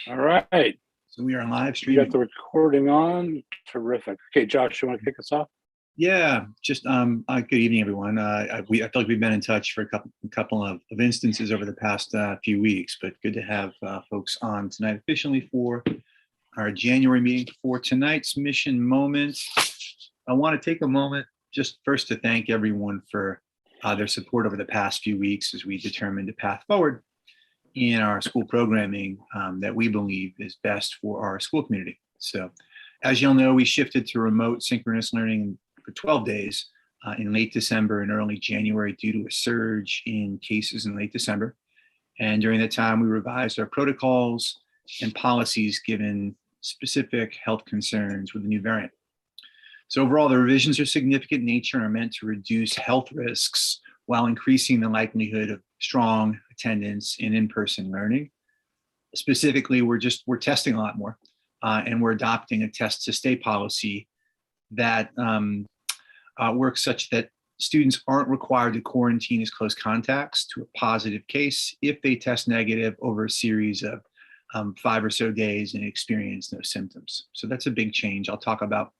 All right. So we are live You streaming. got the recording on. Terrific. Okay, Josh, you want to kick us off? Yeah, just good evening, everyone. I feel like we've been in touch for a couple of instances over the past few weeks, but good to have folks on tonight officially for our January meeting. For tonight's mission moment, I want to take a moment just first to thank everyone for their support over the past few weeks as we determined a path forward in our school programming that we believe is best for our school community. So, as you'll know, we shifted to remote synchronous learning for 12 days in late December and early January due to a surge in cases in late December. And during that time, we revised our protocols and policies given specific health concerns with the new variant. So overall, the revisions are significant in nature and are meant to reduce health risks while increasing the likelihood of strong attendance in in-person learning. Specifically, we're testing a lot more, and we're adopting a test to stay policy that works such that students aren't required to quarantine as close contacts to a positive case if they test negative over a series of 5 or so days and experience no symptoms. So that's a big change. I'll talk about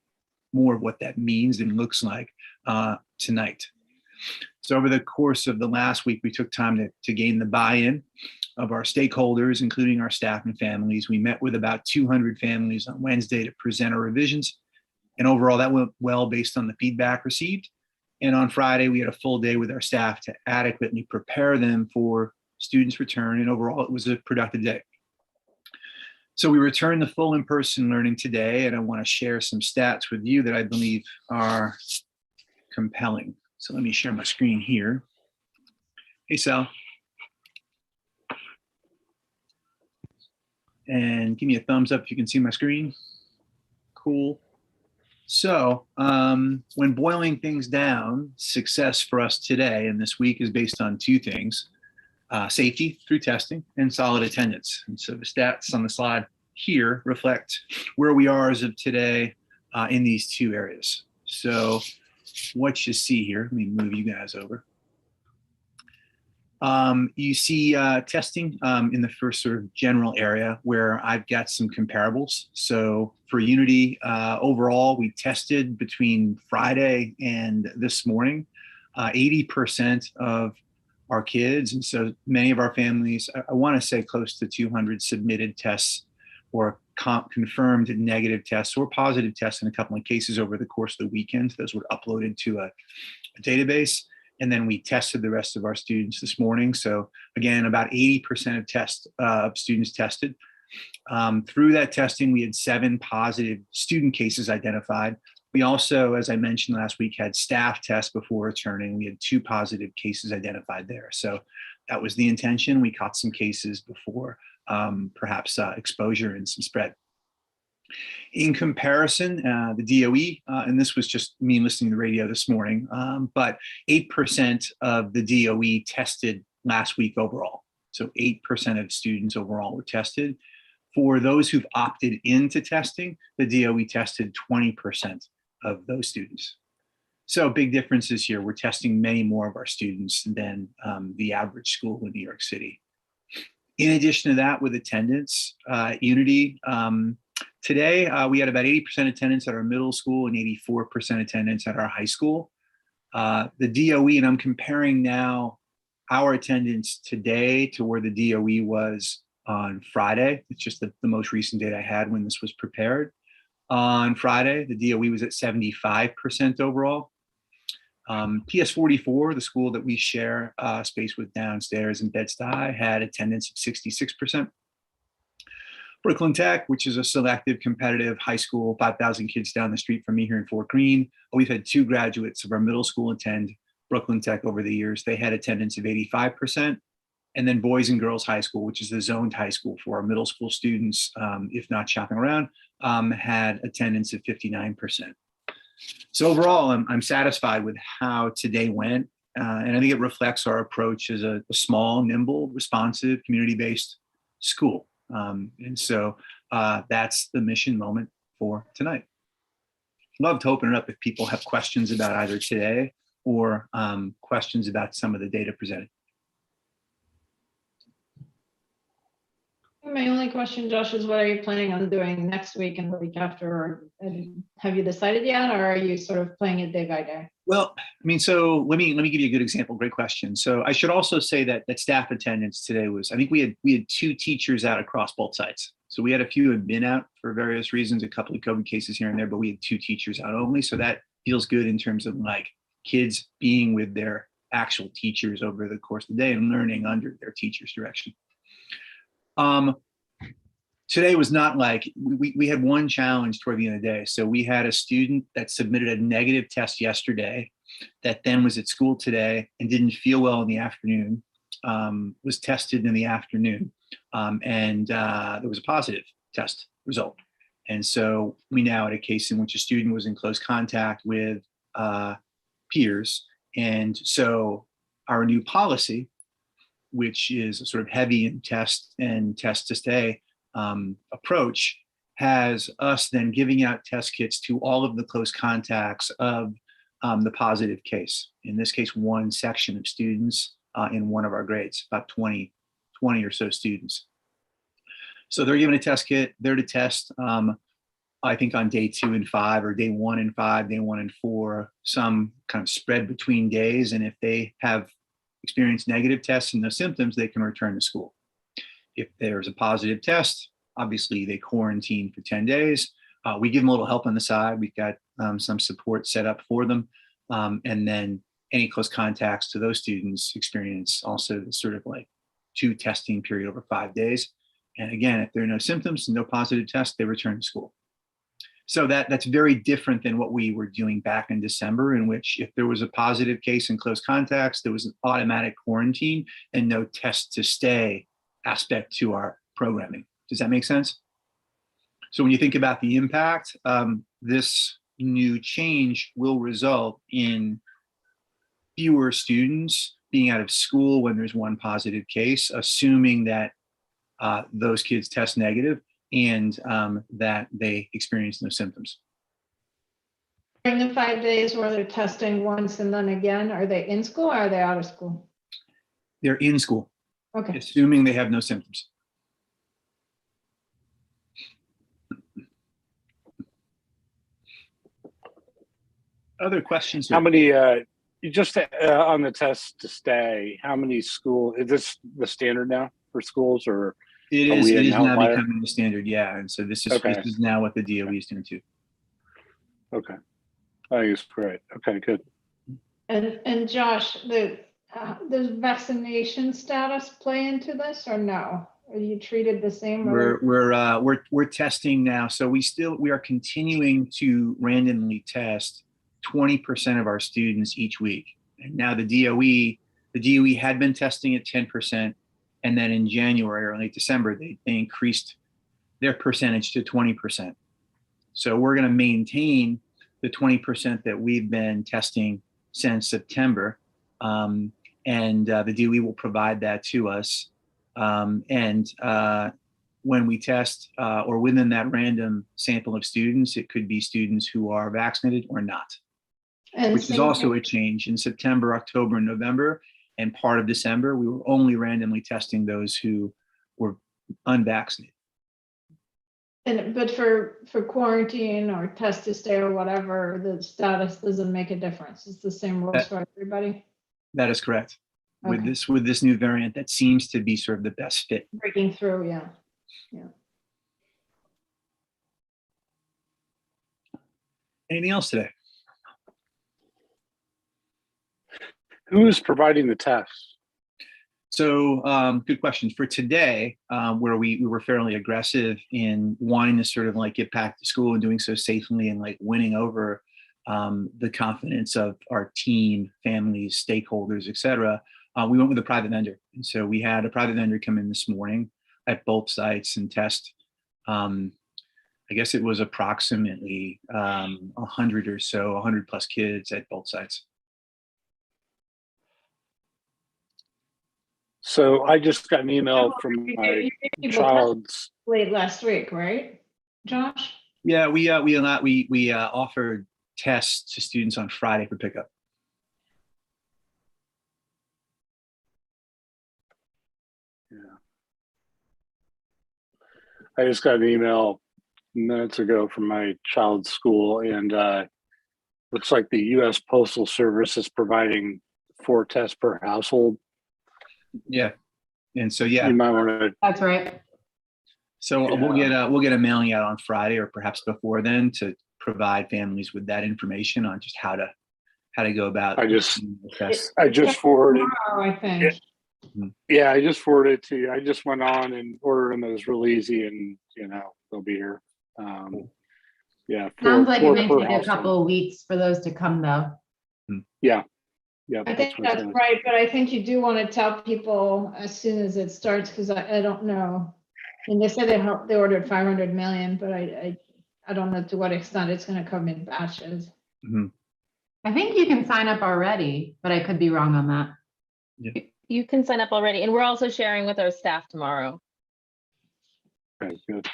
more of what that means and looks like tonight. So over the course of the last week, we took time to gain the buy-in of our stakeholders, including our staff and families. We met with about 200 families on Wednesday to present our revisions. And overall, that went well based on the feedback received. And on Friday, we had a full day with our staff to adequately prepare them for students' return. And overall, it was a productive day. So we returned to full in-person learning today, and I want to share some stats with you that I believe are compelling. So let me share my screen here. Hey, Sal. And give me a thumbs up if you can see my screen. Cool. So when boiling things down, success for us today and this week is based on two things: safety through testing and solid attendance. And so the stats on the slide here reflect where we are as of today in these two areas. So what you see here, let me move you guys over. You see testing in the first sort of general area where I've got some comparables. So for Unity, overall, we tested between Friday and this morning, 80% of our kids. And so many of our families, I want to say close to 200 submitted tests or confirmed negative tests or positive tests in a couple of cases over the course of the weekend. Those were uploaded to a database. And then we tested the rest of our students this morning. So again, about 80% of students tested. Through that testing, we had 7 positive student cases identified. We also, as I mentioned last week, had staff tests before returning. We had 2 positive cases identified there. So that was the intention. We caught some cases before perhaps exposure and some spread. In comparison, the DOE, and this was just me listening to the radio this morning, but 8% of the DOE tested last week overall. So 8% of students overall were tested. For those who've opted into testing, the DOE tested 20% of those students. So big differences here. We're testing many more of our students than the average school in New York City. In addition to that, with attendance, Unity, today, we had about 80% attendance at our middle school and 84% attendance at our high school. The DOE, and I'm comparing now our attendance today to where the DOE was on Friday. It's just the most recent data I had when this was prepared. On Friday, the DOE was at 75% overall. PS44, the school that we share space with downstairs in Bed-Stuy, had attendance of 66%. Brooklyn Tech, which is a selective competitive high school, 5,000 kids down the street from me here in Fort Greene. We've had 2 graduates of our middle school attend Brooklyn Tech over the years. They had attendance of 85%. And then Boys and Girls High School, which is the zoned high school for our middle school students, if not shopping around, had attendance of 59%. So overall, I'm satisfied with how today went. And I think it reflects our approach as a small, nimble, responsive, community-based school. And so that's the mission moment for tonight. Love to open it up if people have questions about either today or questions about some of the data presented. My only question, Josh, is what are you planning on doing next week and the week after? Have you decided yet, or are you sort of playing it day by day? Well, I mean, so let me give you a good example. Great question. So I should also say that staff attendance today was, I think we had 2 teachers out across both sites. So we had a few have been out for various reasons, a couple of COVID cases here and there, but we had 2 teachers out only. So that feels good in terms of like kids being with their actual teachers over the course of the day and learning under their teacher's direction. Today was not like, we had one challenge toward the end of the day. So we had a student that submitted a negative test yesterday that then was at school today and didn't feel well in the afternoon, was tested in the afternoon, and there was a positive test result. And so we now had a case in which a student was in close contact with peers. And so our new policy, which is a sort of heavy in test to stay approach, has us then giving out test kits to all of the close contacts of the positive case. In this case, one section of students in one of our grades, about 20 or so students. So they're given a test kit. They're to test, I think, on day 2 and 5, or day 1 and 5, day 1 and 4, some kind of spread between days. And if they have experienced negative tests and no symptoms, they can return to school. If there's a positive test, obviously they quarantine for 10 days. We give them a little help on the side. We've got some support set up for them. And then any close contacts to those students experience also sort of like 2 testing period over 5 days. And again, if there are no symptoms, no positive tests, they return to school. So that's very different than what we were doing back in December, in which if there was a positive case in close contacts, there was an automatic quarantine and no test to stay aspect to our programming. Does that make sense? So when you think about the impact, this new change will result in fewer students being out of school when there's one positive case, assuming that those kids test negative and that they experience no symptoms. During the 5 days where they're testing once and then again, are they in school or are they out of school? They're in school, Okay. assuming they have no symptoms. Other questions? How many, just on the test to stay, how many is this the standard now for schools, or? It is now becoming the standard, yeah. And so this is now what the DOE is doing too. Okay. I think it's great. Okay, good. And Josh, does vaccination status play into this or no? Are you treated the same? We're testing now. So we are continuing to randomly test 20% of our students each week. And now the DOE had been testing at 10%. And then in January or late December, they increased their percentage to 20%. So we're going to maintain the 20% that we've been testing since September. And the DOE will provide that to us. When we test or within that random sample of students, it could be students who are vaccinated or not, which is also a change. In September, October, and November, and part of December, we were only randomly testing those who were unvaccinated. But for quarantine or test to stay or whatever, the status doesn't make a difference. It's the same rules for everybody. That is correct. Okay. With this new variant, that seems to be sort of the best fit. Breaking through, yeah. Anything else today? Who is providing the tests? So good question. For today, where we were fairly aggressive in wanting to sort of like get back to school and doing so safely and like winning over the confidence of our team, families, stakeholders, et cetera, we went with a private vendor. And so we had a private vendor come in this morning at both sites and test, I guess it was approximately 100 or so, 100 plus kids at both sites. So I just got an email from my child's late last week, right, Josh? Yeah, we offered tests to students on Friday for pickup. I just got an email minutes ago from my child's school, and looks like the U.S. Postal Service is providing 4 tests per household. Yeah. And so, yeah, You might want to. That's right. so Yeah. we'll get a mailing out on Friday or perhaps before then to provide families with that information on just how to go about. I just tests. forwarded. Tomorrow, I think. Yeah, I just forwarded it to you. I just went on and ordered them. It was real easy, and they'll be here. Yeah, Sounds like it four may per take a household. couple of weeks for those to come though. Yeah, I think what it that's says. right, but I think you do want to tell people as soon as it starts, because I don't know. And they said they ordered 500 million, but I don't know to what extent it's going to come in batches. Mhm. I think you can sign up already, but I could be wrong on that. You can sign up already, and we're also sharing with our staff tomorrow. Okay, good.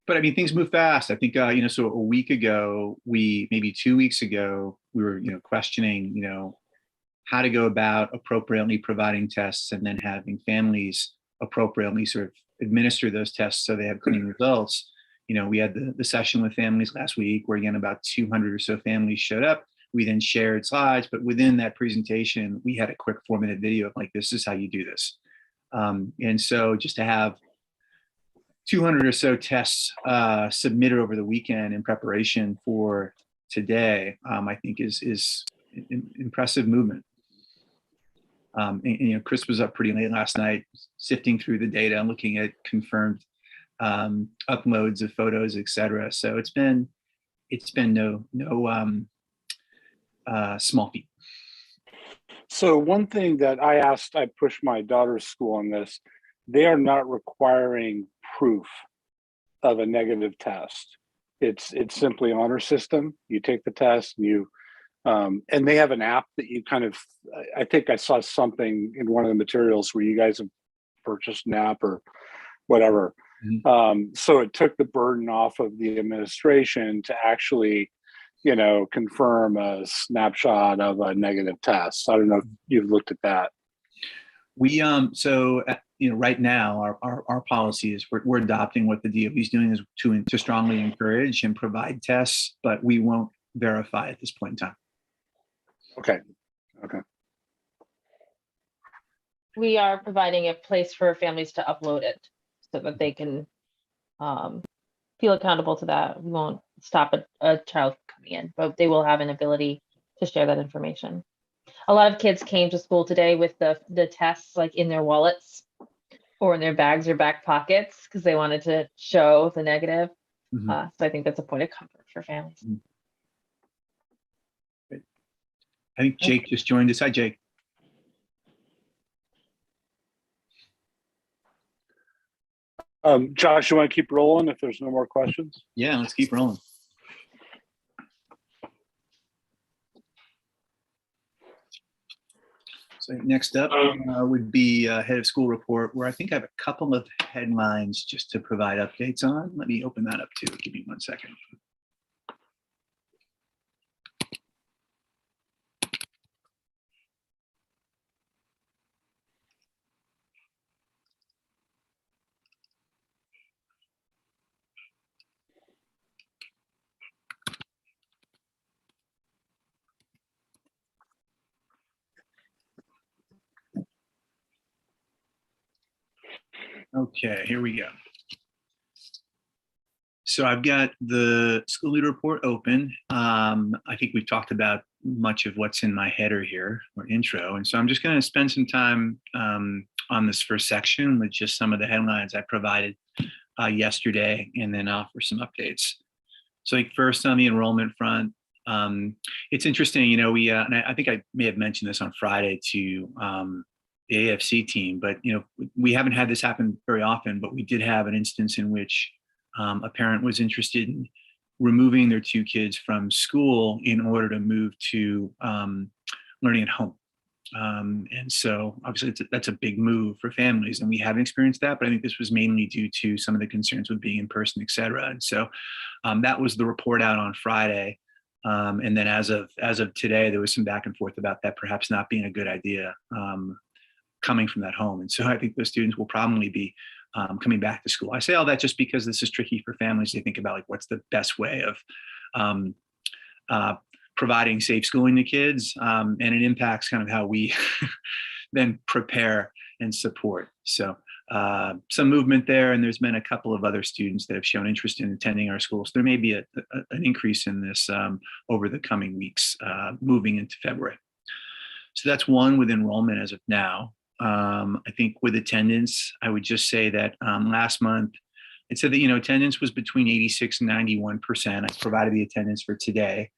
But I mean, things move fast. I think, so a week ago, maybe 2 weeks ago, we were, questioning, how to go about appropriately providing tests and then having families appropriately sort of administer those tests so they have clean results. We had the session with families last week where, again, about 200 or so families showed up. We then shared slides, but within that presentation, we had a quick 4-minute video of like, this is how you do this. And so just to have 200 or so tests submitted over the weekend in preparation for today, I think is impressive movement. And, Chris was up pretty late last night, sifting through the data and looking at confirmed uploads of photos, et cetera. So it's been no small feat. So one thing that I pushed my daughter's school on this. They are not requiring proof of a negative test. It's simply honor system. You take the test, and and they have an app that you I think I saw something in one of the materials where you guys have purchased an app or whatever. Mm-hmm. So it took the burden off of the administration to actually, confirm a snapshot of a negative test. I don't know if you've looked at that. We right now our policy is we're adopting what the DOE is doing is to strongly encourage and provide tests, but we won't verify at this point in time. Okay. We are providing a place for families to upload it so that they can feel accountable to that. We won't stop a child coming in, but they will have an ability to share that information. A lot of kids came to school today with the tests like in their wallets or in their bags or back pockets because they wanted to show the negative. Mm-hmm. So I think that's a point of comfort for families. I think Jake just joined us. Hi, Jake. Josh, you want to keep rolling if there's no more questions? Yeah, let's keep rolling. So next up would be head of school report, where I think I have a couple of headlines just to provide updates on. Let me open that up too. Give me 1 second. Okay, here we go. So I've got the school leader report open. I think we've talked about much of what's in my header here or intro. And so I'm just going to spend some time on this first section with just some of the headlines I provided yesterday, and then offer some updates. So like first on the enrollment front, it's interesting, we, and I think I may have mentioned this on Friday to the AFC team, but we haven't had this happen very often, but we did have an instance in which a parent was interested in removing their 2 kids from school in order to move to learning at home. And so obviously that's a big move for families, and we haven't experienced that, but I think this was mainly due to some of the concerns with being in person, et cetera. And so that was the report out on Friday. And then as of today, there was some back and forth about that perhaps not being a good idea. coming from that home. And so I think those students will probably be coming back to school. I say all that just because this is tricky for families to think about, like, what's the best way of providing safe schooling to kids, and it impacts kind of how we then prepare and support. So some movement there, and there's been a couple of other students that have shown interest in attending our schools. There may be an increase in this over the coming weeks, moving into February. So that's one with enrollment as of now. I think with attendance, I would just say that last month, it said that, you know, attendance was between 86 and 91%. I provided the attendance for today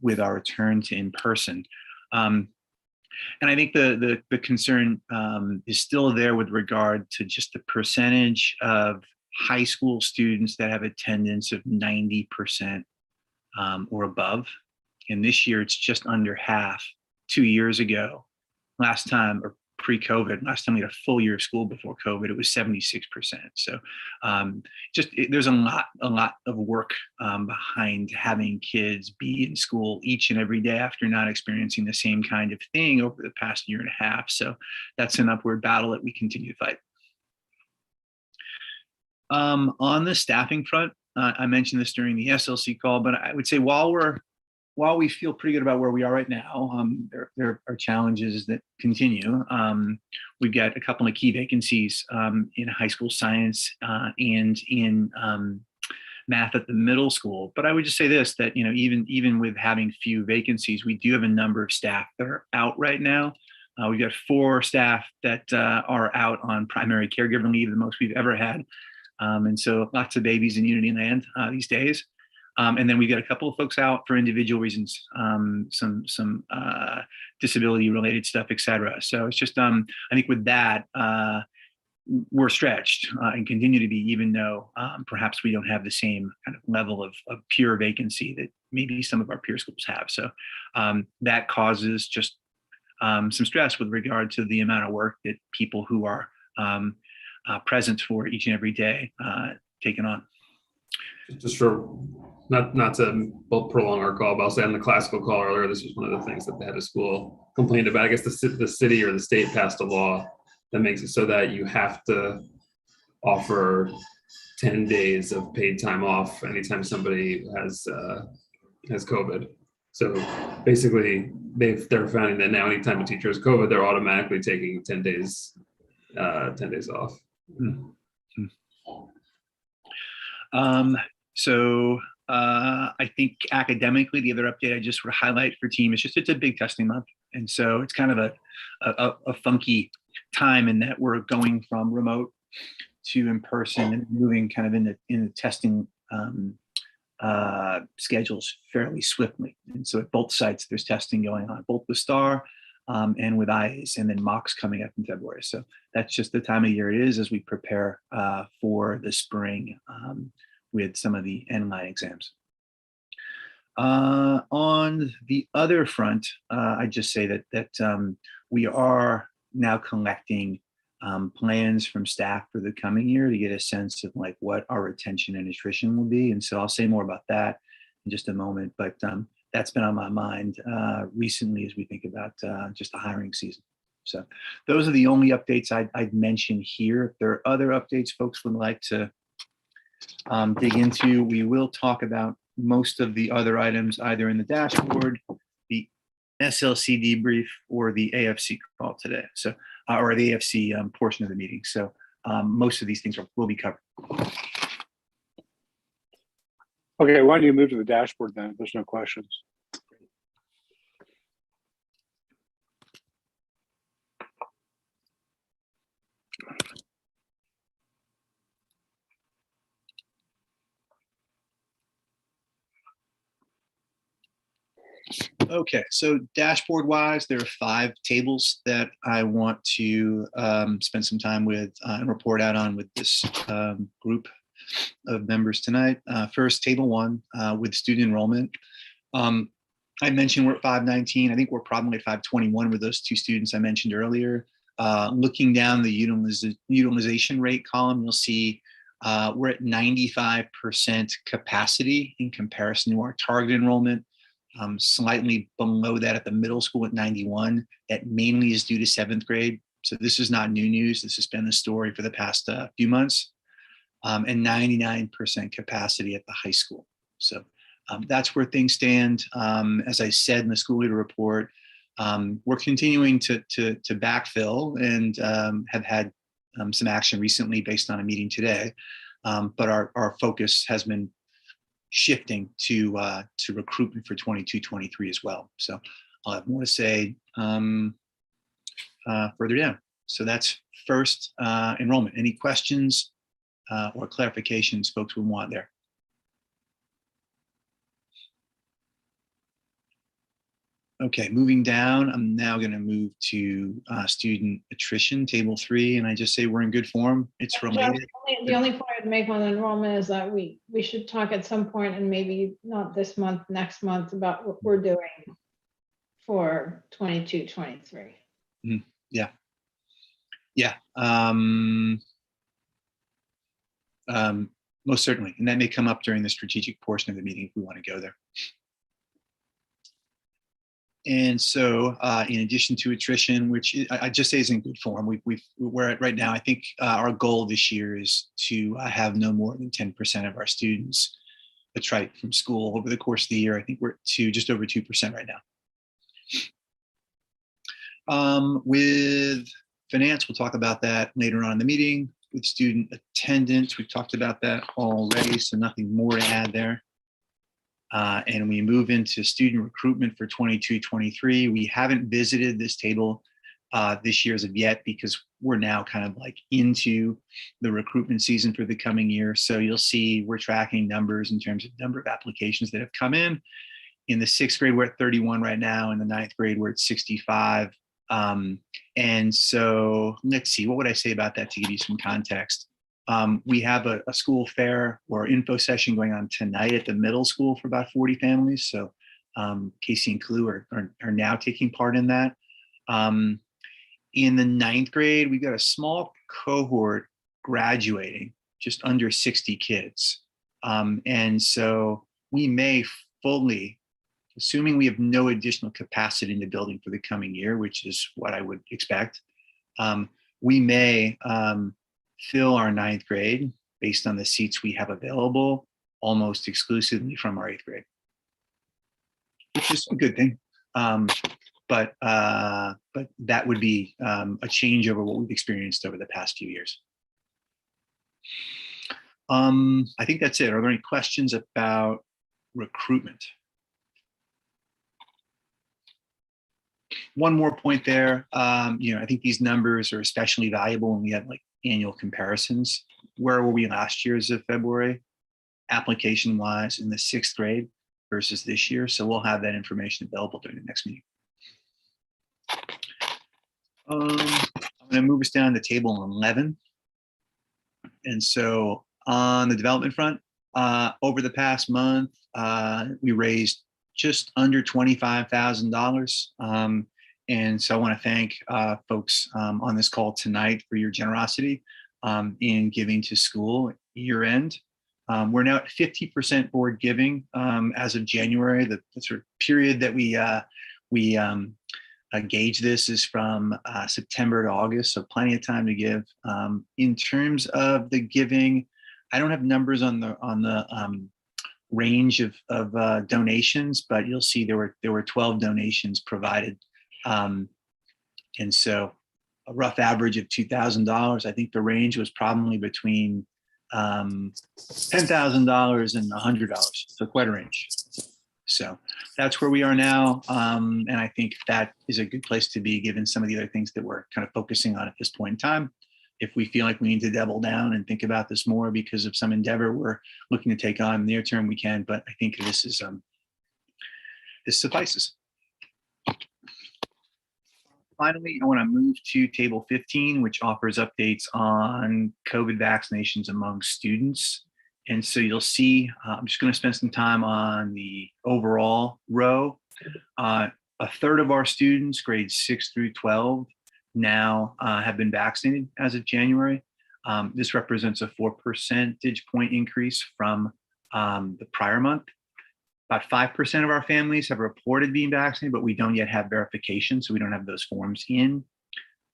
with our return to in-person. And I think the concern is still there with regard to just the percentage of high school students that have attendance of 90% or above. And this year it's just under half. 2 years ago, last time, or pre-COVID, last time we had a full year of school before COVID, it was 76%. So there's a lot of work behind having kids be in school each and every day after not experiencing the same kind of thing over the past year and a half. So that's an upward battle that we continue to fight. On the staffing front, I mentioned this during the SLC call, but I would say while we feel pretty good about where we are right now, there are challenges that continue. We've got a couple of key vacancies in high school science and in math at the middle school. But I would just say this, that, you know, even with having few vacancies, we do have a number of staff that are out right now. We've got 4 staff that are out on primary caregiver leave, the most we've ever had. And so lots of babies in Unity Land these days. And then we've got a couple of folks out for individual reasons, some disability related stuff, et cetera. So it's just, I think with that, we're stretched and continue to be, even though perhaps we don't have the same kind of level of pure vacancy that maybe some of our peer schools have. So that causes just some stress with regard to the amount of work that people who are present for each and every day taken on. Just for not to prolong our call, but I'll say on the classical call earlier, this was one of the things that the head of school complained about. I guess the city or the state passed a law that makes it so that you have to offer 10 days of paid time off anytime somebody has COVID. So basically, they're finding that now anytime a teacher has COVID, they're automatically taking 10 days off. So I think academically, the other update I just would highlight for team is just it's a big testing month. And so it's kind of a funky time in that we're going from remote to in person and moving kind of in the testing schedules fairly swiftly. And so at both sites, there's testing going on, both with STAR and with IAs, and then mocks coming up in February. So that's just the time of year it is as we prepare for the spring with some of the end-line exams. On the other front, I just say that we are now collecting plans from staff for the coming year to get a sense of like what our retention and attrition will be. And so I'll say more about that in just a moment, but that's been on my mind recently as we think about just the hiring season. So those are the only updates I'd mention here. If there are other updates folks would like to dig into, we will talk about most of the other items either in the dashboard, the SLC debrief, or the AFC call today. So, or the AFC portion of the meeting. So most of these things will be covered. Okay, why don't you move to the dashboard then? There's no questions. Okay, so dashboard wise, there are 5 tables that I want to spend some time with and report out on with this group of members tonight. First, table 1 with student enrollment. I mentioned we're at 519. I think we're probably at 521 with those 2 students I mentioned earlier. Looking down the utilization rate column, you'll see we're at 95% capacity in comparison to our target enrollment. Slightly below that at the middle school at 91. That mainly is due to 7th grade. So this is not new news. This has been the story for the past few months, and 99% capacity at the high school. So that's where things stand. As I said in the school leader report, we're continuing to backfill and have had some action recently based on a meeting today. But our focus has been shifting to recruitment for 22-23 as well. So I'll have more to say further down. So that's first enrollment. Any questions or clarifications folks would want there? Okay, moving down, I'm now going to move to student attrition, table 3, and I just say we're in good form. It's related. The only point I'd make on enrollment is that we should talk at some point, and maybe not this month, next month, about what we're doing for 22-23. Yeah. Most certainly, and that may come up during the strategic portion of the meeting if we want to go there. And so, in addition to attrition, which I just say is in good form, we're at right now. I think our goal this year is to have no more than 10% of our students attrite from school over the course of the year. I think we're to just over 2% right now. With finance, we'll talk about that later on in the meeting. With student attendance, we've talked about that already, so nothing more to add there. And we move into student recruitment for 22-23. We haven't visited this table this year as of yet because we're now kind of like into the recruitment season for the coming year. So you'll see we're tracking numbers in terms of number of applications that have come in. In the 6th grade, we're at 31 right now. In the 9th grade, we're at 65. And so let's see, what would I say about that to give you some context? We have a school fair or info session going on tonight at the middle school for about 40 families. So Casey and Clue are now taking part in that. In the 9th grade, we've got a small cohort graduating, just under 60 kids. And so we may fully, assuming we have no additional capacity in the building for the coming year, which is what I would expect, we may fill our 9th grade based on the seats we have available almost exclusively from our 8th grade, which is a good thing. But that would be a change over what we've experienced over the past few years. I think that's it. Are there any questions about recruitment? One more point there. I think these numbers are especially valuable when we have like annual comparisons. Where were we last year as of February, application wise, in the 6th grade versus this year? So we'll have that information available during the next meeting. I'm going to move us down to table 11. And so on the development front, over the past month, we raised just under $25,000. And so I want to thank folks on this call tonight for your generosity in giving to school year end. We're now at 50% board giving as of January. The sort of period that we gauge this is from September to August, so plenty of time to give. In terms of the giving, I don't have numbers on the range of donations, but you'll see there were 12 donations provided. And so a rough average of $2,000. I think the range was probably between $10,000 and $100. So quite a range. So that's where we are now. And I think that is a good place to be given some of the other things that we're kind of focusing on at this point in time. If we feel like we need to double down and think about this more because of some endeavor we're looking to take on near term, we can, but I think this suffices. Finally, I want to move to table 15, which offers updates on COVID vaccinations among students. And so you'll see, I'm just going to spend some time on the overall row. A third of our students, grades 6 through 12, now have been vaccinated as of January. This represents a 4 percentage point increase from the prior month. About 5% of our families have reported being vaccinated, but we don't yet have verification, so we don't have those forms in.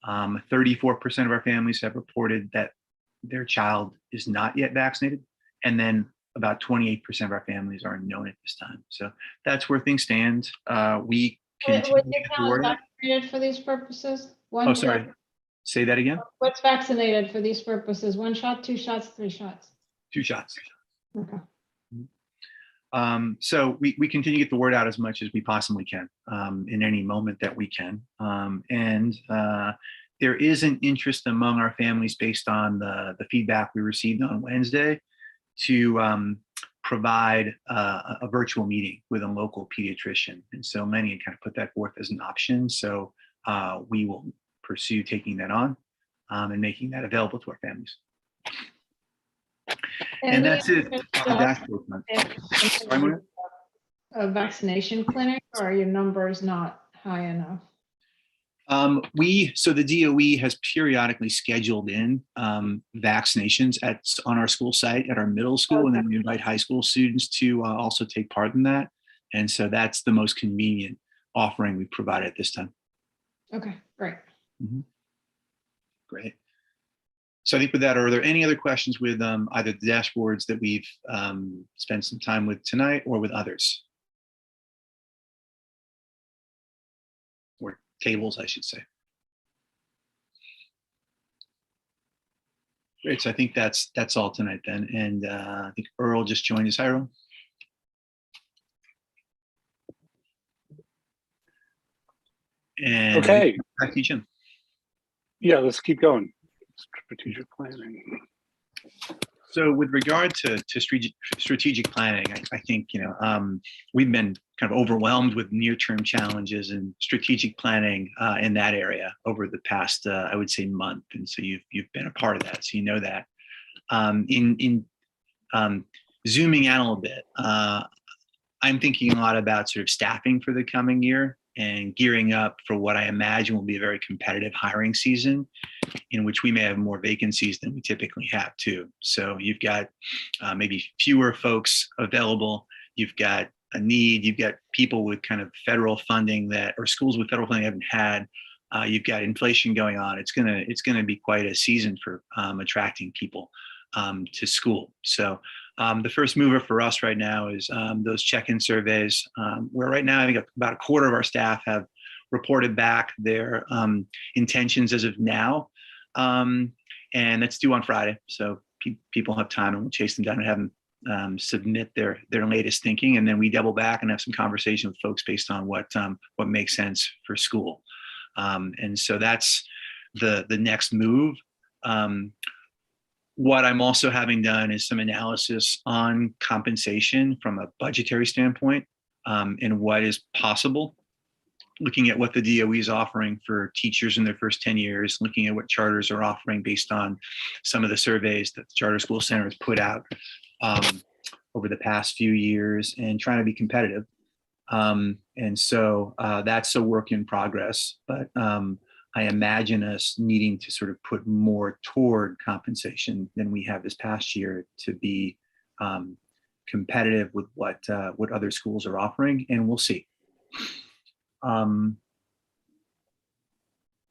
34% of our families have reported that their child is not yet vaccinated. And then about 28% of our families are unknown at this time. So that's where things stand. We continue What to your get the town is word out. vaccinated for these purposes? Oh, sorry. Say that again. What's vaccinated for these purposes? 1 shot, 2 shots, 3 shots? 2 shots. Okay. So we continue to get the word out as much as we possibly can in any moment that we can. There is an interest among our families based on the feedback we received on Wednesday to provide a virtual meeting with a local pediatrician. And so many had kind of put that forth as an option. So we will pursue taking that on and making that available to our families. And that's it. On the dashboard front. Sorry, Maria? A vaccination clinic, or are your numbers not high enough? So the DOE has periodically scheduled in vaccinations on our school site at our middle school, and then we invite high school students to also take part in that. And so that's the most convenient offering we provide at this time. Okay, great. Mm-hmm. Great. So I think with that, are there any other questions with either the dashboards that we've spent some time with tonight or with others? Or tables, I should say. Great, so I think that's all tonight then. And I think Earl just joined us. Hi, Earl. And Okay. back to you, Jim. Yeah, let's keep going. Strategic planning. So with regard to strategic planning, I think, we've been kind of overwhelmed with near-term challenges and strategic planning in that area over the past, I would say, month. And so you've been a part of that, so you know that. In zooming out a little bit, I'm thinking a lot about sort of staffing for the coming year and gearing up for what I imagine will be a very competitive hiring season, in which we may have more vacancies than we typically have too. So you've got maybe fewer folks available. You've got a need. You've got people with kind of federal funding or schools with federal funding haven't had. You've got inflation going on. It's gonna be quite a season for attracting people to school. So the first mover for us right now is those check-in surveys, where right now I think about a quarter of our staff have reported back their intentions as of now. And that's due on Friday. So people have time, and we'll chase them down and have them submit their latest thinking. And then we double back and have some conversation with folks based on what makes sense for school. And so that's the next move. What I'm also having done is some analysis on compensation from a budgetary standpoint, and what is possible, looking at what the DOE is offering for teachers in their first 10 years, looking at what charters are offering based on some of the surveys that the Charter School Center has put out over the past few years, and trying to be competitive. And so that's a work in progress, but I imagine us needing to sort of put more toward compensation than we have this past year to be competitive with what other schools are offering, and we'll see. So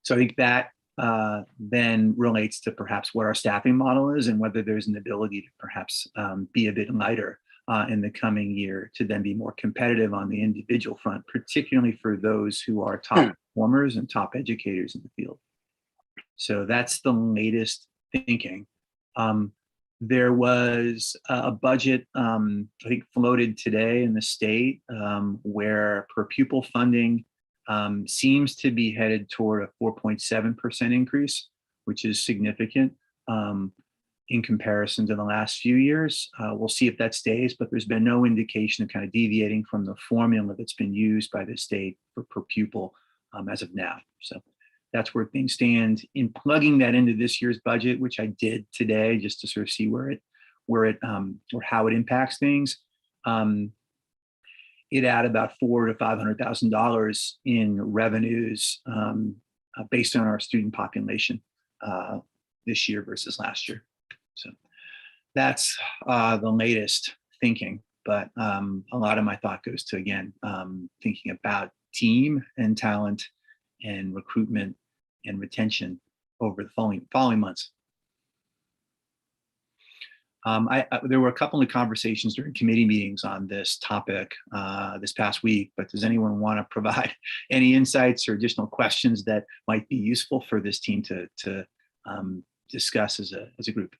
I think that then relates to perhaps what our staffing model is, and whether there's an ability to perhaps be a bit lighter in the coming year to then be more competitive on the individual front, particularly for those who are top performers and top educators in the field. So that's the latest thinking. There was a budget, I think, floated today in the state where per pupil funding seems to be headed toward a 4.7% increase, which is significant in comparison to the last few years. We'll see if that stays, but there's been no indication of kind of deviating from the formula that's been used by the state for per pupil as of now. So that's where things stand. In plugging that into this year's budget, which I did today, just to sort of see where it or how it impacts things, it added about $400,000 to $500,000 in revenues based on our student population this year versus last year. So that's the latest thinking. But a lot of my thought goes to, again, thinking about team and talent and recruitment and retention over the following months. There were a couple of conversations during committee meetings on this topic this past week, but does anyone want to provide any insights or additional questions that might be useful for this team to discuss as a group?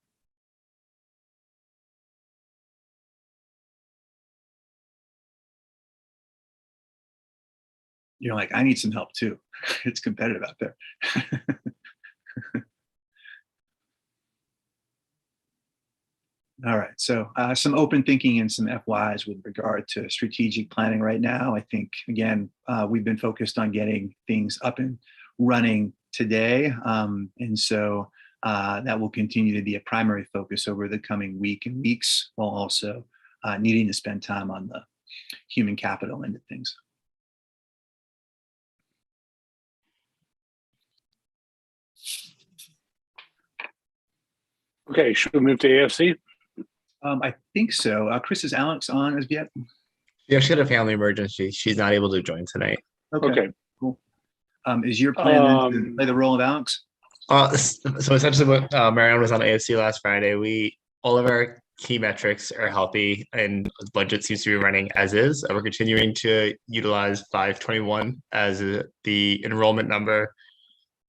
You're like, I need some help too. It's competitive out there. All right, so some open thinking and some FYs with regard to strategic planning right now. I think, again, we've been focused on getting things up and running today. And so that will continue to be a primary focus over the coming week and weeks, while also needing to spend time on the human capital end of things. Okay, should we move to AFC? I think so. Chris, is Alex on as yet? Yeah, she had a family emergency. She's not able to join tonight. Okay. Cool. Is your plan then to play the role of Alex? So essentially what Marianne was on AFC last Friday. All of our key metrics are healthy and the budget seems to be running as is. We're continuing to utilize 521 as the enrollment number.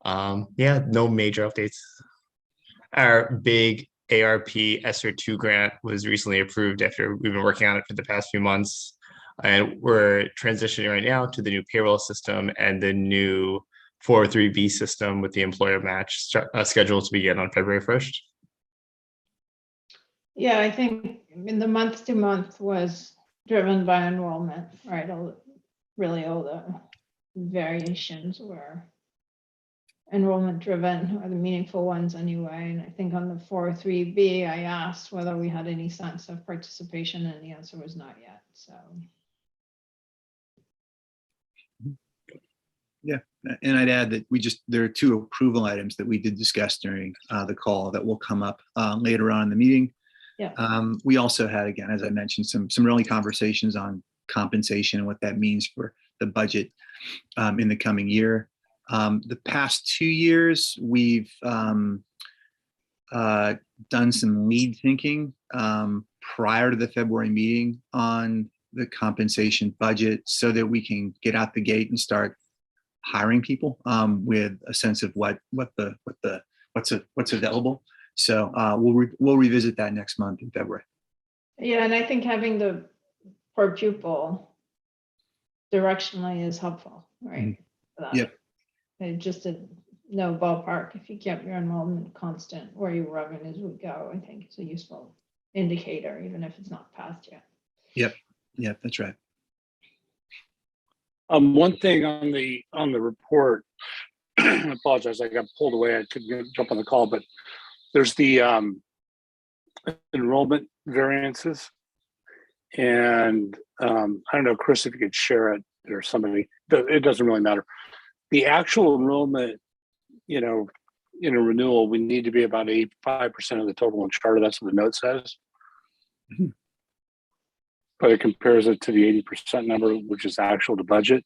Yeah, no major updates. Our big ARP ESSER 2 grant was recently approved after we've been working on it for the past few months. And we're transitioning right now to the new payroll system and the new 403B system with the employer match scheduled to begin on February 1st. Yeah, I think the month to month was driven by enrollment, right? All the variations were enrollment driven, or the meaningful ones anyway. And I think on the 403B, I asked whether we had any sense of participation, and the answer was not yet. So. Yeah, and I'd add that there are two approval items that we did discuss during the call that will come up later on in the meeting. Yeah. We also had, again, as I mentioned, some early conversations on compensation and what that means for the budget in the coming year. The past 2 years, we've done some lead thinking prior to the February meeting on the compensation budget, so that we can get out the gate and start hiring people with a sense of what's available. So we'll revisit that next month in February. Yeah, and I think having the per pupil directionally is helpful, right? Yep. Just a no ballpark. If you kept your enrollment constant, where your revenues would go, I think it's a useful indicator, even if it's not passed yet. Yep, that's right. One thing on the report, I apologize, I got pulled away. I couldn't jump on the call, but there's the enrollment variances, and I don't know, Chris, if you could share it or somebody. It doesn't really matter. The actual enrollment, in a renewal, we need to be about 85% of the total in charter. That's what the note says. Mm-hmm. But it compares it to the 80% number, which is actual to budget.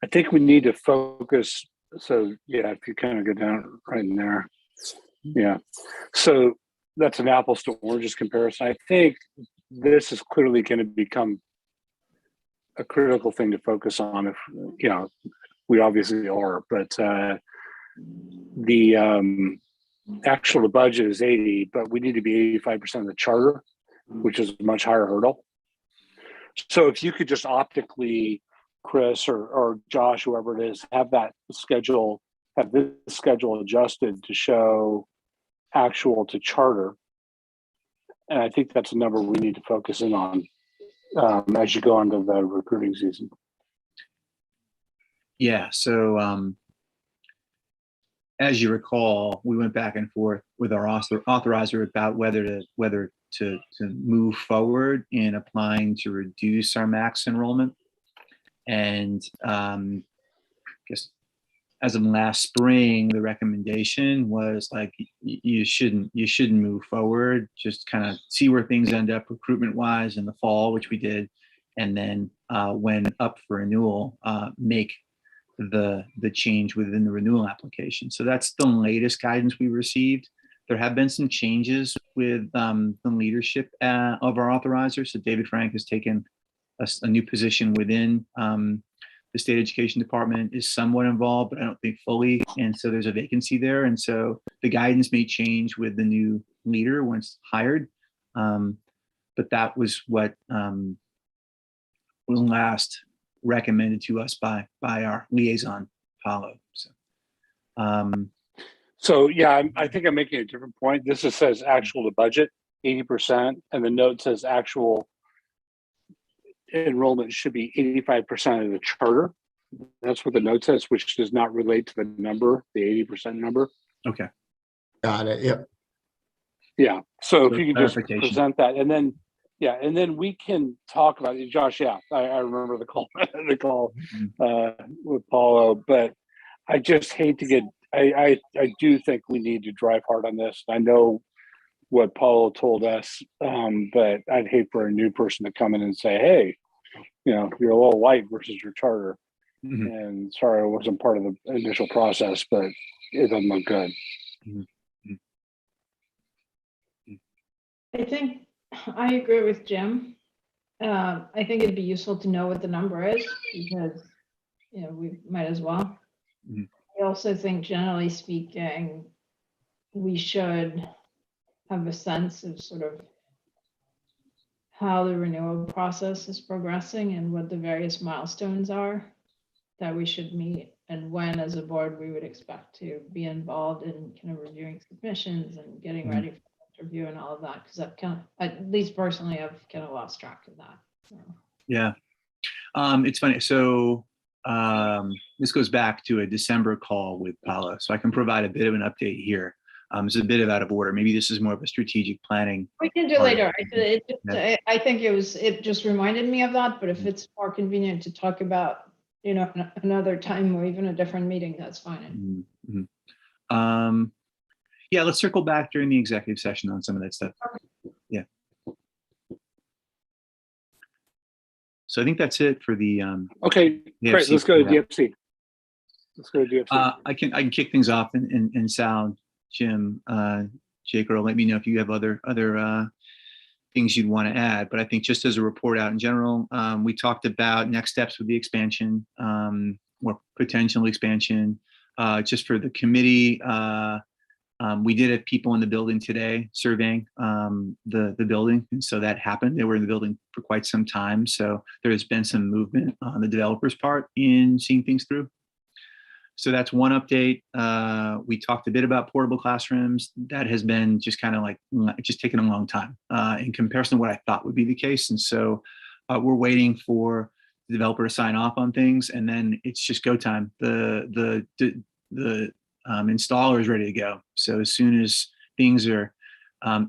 I think we need to focus. So yeah, if you kind of go down right in there. Yeah. So that's an apples to oranges comparison. I think this is clearly going to become a critical thing to focus on. If, we obviously are, but the actual to budget is 80, but we need to be 85% of the charter, which is a much higher hurdle. So if you could just optically, Chris or Josh, whoever it is, have this schedule adjusted to show actual to charter. And I think that's a number we need to focus in on as you go into the recruiting season. Yeah, so as you recall, we went back and forth with our authorizer about whether to move forward in applying to reduce our max enrollment. And I guess as of last spring, the recommendation was like, you shouldn't move forward, just kind of see where things end up recruitment wise in the fall, which we did. And then when up for renewal, make the change within the renewal application. So that's the latest guidance we received. There have been some changes with the leadership of our authorizer. So David Frank has taken a new position within the state education department, is somewhat involved, but I don't think fully. And so there's a vacancy there. And so the guidance may change with the new leader once hired. But that was what was last recommended to us by our liaison, Paulo. So yeah, I think I'm making a different point. This just says actual to budget, 80%, and the note says actual enrollment should be 85% of the charter. That's what the note says, which does not relate to the number, the 80% number. Okay. Got it. Yep. Yeah. So if So you can just clarification. present that, and then yeah, and then we can talk about it. Josh, yeah, I remember the call with Paulo, but I just hate to get. I do think we need to drive hard on this. I know what Paulo told us, but I'd hate for a new person to come in and say, "Hey, you're a little light versus your charter." Mhm. And sorry, I wasn't part of the initial process, but it doesn't look good. I think I agree with Jim. I think it'd be useful to know what the number is because, we might as well. Mhm. I also think generally speaking, we should have a sense of sort of how the renewal process is progressing and what the various milestones are that we should meet and when as a board we would expect to be involved in kind of reviewing submissions and getting ready for interview and all of that, because I've kind of, at least personally, I've kind of lost track of that. So. Yeah. It's funny. So this goes back to a December call with Paula. So I can provide a bit of an update here. It's a bit out of order. Maybe this is more of a strategic planning. We can do later. I think it just reminded me of that, but if it's more convenient to talk about, another time or even a different meeting, that's fine. Mm-hmm. Yeah, let's circle back during the executive session on some of that stuff. Yeah. So I think that's it for the Okay, great. Let's go to DFC. Let's go to DFC. I can kick things off and Sal, Jim, Jake, or let me know if you have other things you'd want to add. But I think just as a report out in general, we talked about next steps with the expansion, or potential expansion, just for the committee. We did have people in the building today surveying the building, and so that happened. They were in the building for quite some time, so there has been some movement on the developer's part in seeing things through. So that's one update. We talked a bit about portable classrooms. That has been just kind of like just taking a long time in comparison to what I thought would be the case, and so we're waiting for the developer to sign off on things, and then it's just go time. The installer is ready to go. So as soon as things are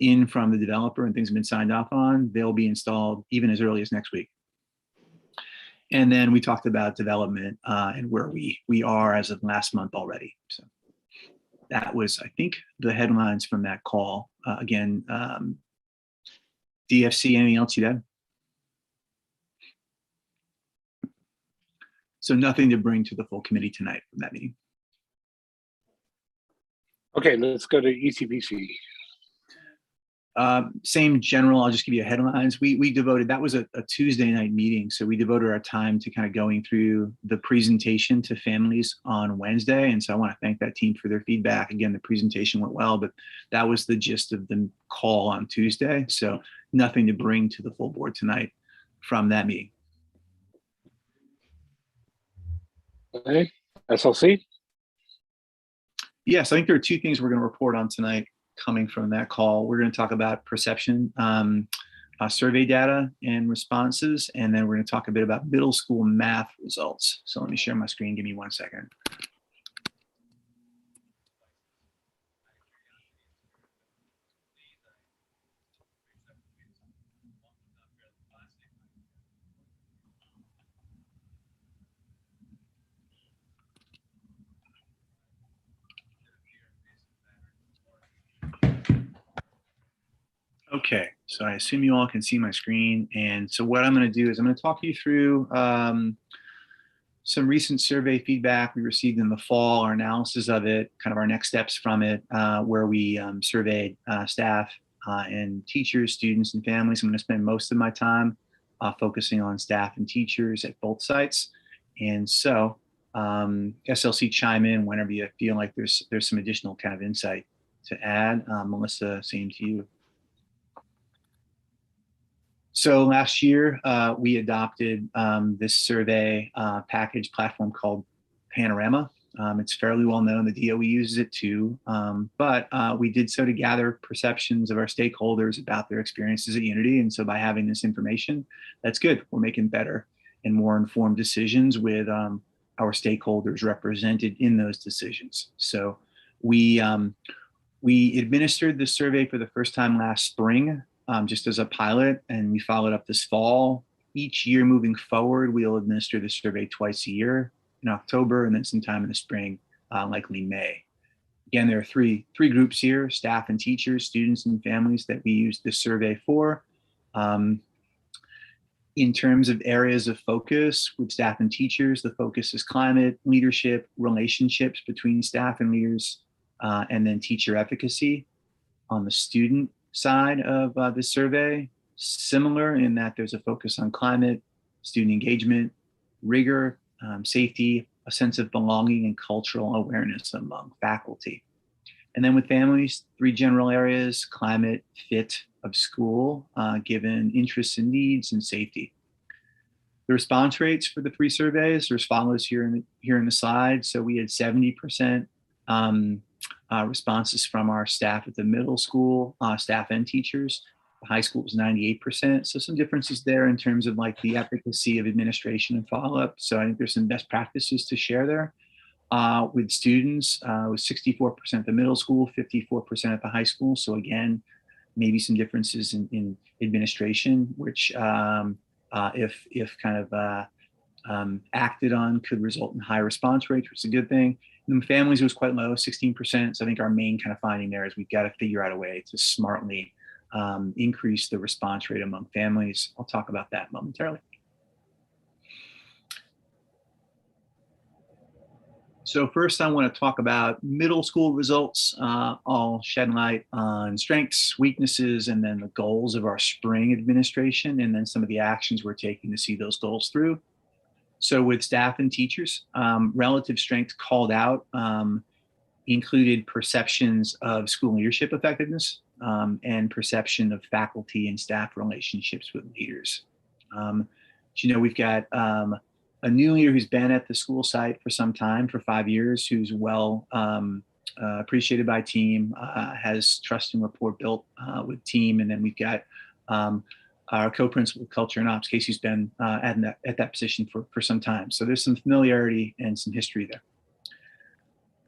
in from the developer and things have been signed off on, they'll be installed even as early as next week. And then we talked about development and where we are as of last month already. So that was, I think, the headlines from that call. Again, DFC, anything else you'd add? So nothing to bring to the full committee tonight from that meeting. Okay, let's go to ECBC. Same general, I'll just give you headlines. We devoted, that was a Tuesday night meeting. So we devoted our time to kind of going through the presentation to families on Wednesday. And so I want to thank that team for their feedback. Again, the presentation went well, but that was the gist of the call on Tuesday. So nothing to bring to the full board tonight from that meeting. Okay, SLC. Yes, I think there are two things we're going to report on tonight coming from that call. We're going to talk about perception, survey data and responses, and then we're going to talk a bit about middle school math results. So let me share my screen. Give me 1 second. Okay, so I assume you all can see my screen. And so what I'm going to do is I'm going to talk you through some recent survey feedback we received in the fall, our analysis of it, kind of our next steps from it, where we surveyed staff and teachers, students, and families. I'm going to spend most of my time focusing on staff and teachers at both sites. And so SLC, chime in whenever you feel like there's some additional kind of insight to add. Melissa, same to you. So last year, we adopted this survey package platform called Panorama. It's fairly well known. The DOE uses it too, but we did so to gather perceptions of our stakeholders about their experiences at Unity. And so by having this information, that's good. We're making better and more informed decisions with our stakeholders represented in those decisions. So we administered the survey for the first time last spring, just as a pilot, and we followed up this fall. Each year moving forward, we'll administer the survey twice a year, in October and then sometime in the spring, likely May. Again, there are three groups here: staff and teachers, students and families that we use this survey for. In terms of areas of focus with staff and teachers, the focus is climate, leadership, relationships between staff and leaders, and then teacher efficacy. On the student side of the survey, similar in that there's a focus on climate, student engagement, rigor, safety, a sense of belonging, and cultural awareness among faculty. And then with families, three general areas: climate, fit of school, given interests and needs, and safety. The response rates for the three surveys are as follows here in the slide. So we had 70% responses from our staff at the middle school, staff and teachers. The high school was 98%. So some differences there in terms of like the efficacy of administration and follow-up. So I think there's some best practices to share there. With students, it was 64% at the middle school, 54% at the high school. So again, maybe some differences in administration, which if kind of acted on could result in high response rates, which is a good thing. And then families was quite low, 16%. So I think our main kind of finding there is we've got to figure out a way to smartly increase the response rate among families. I'll talk about that momentarily. So first I want to talk about middle school results. I'll shed light on strengths, weaknesses, and then the goals of our spring administration, and then some of the actions we're taking to see those goals through. So with staff and teachers, relative strength called out included perceptions of school leadership effectiveness and perception of faculty and staff relationships with leaders. We've got a new leader who's been at the school site for some time, for 5 years, who's well appreciated by team, has trust and rapport built with team. And then we've got our co-principal of culture and ops, Casey's been at that position for some time. So there's some familiarity and some history there.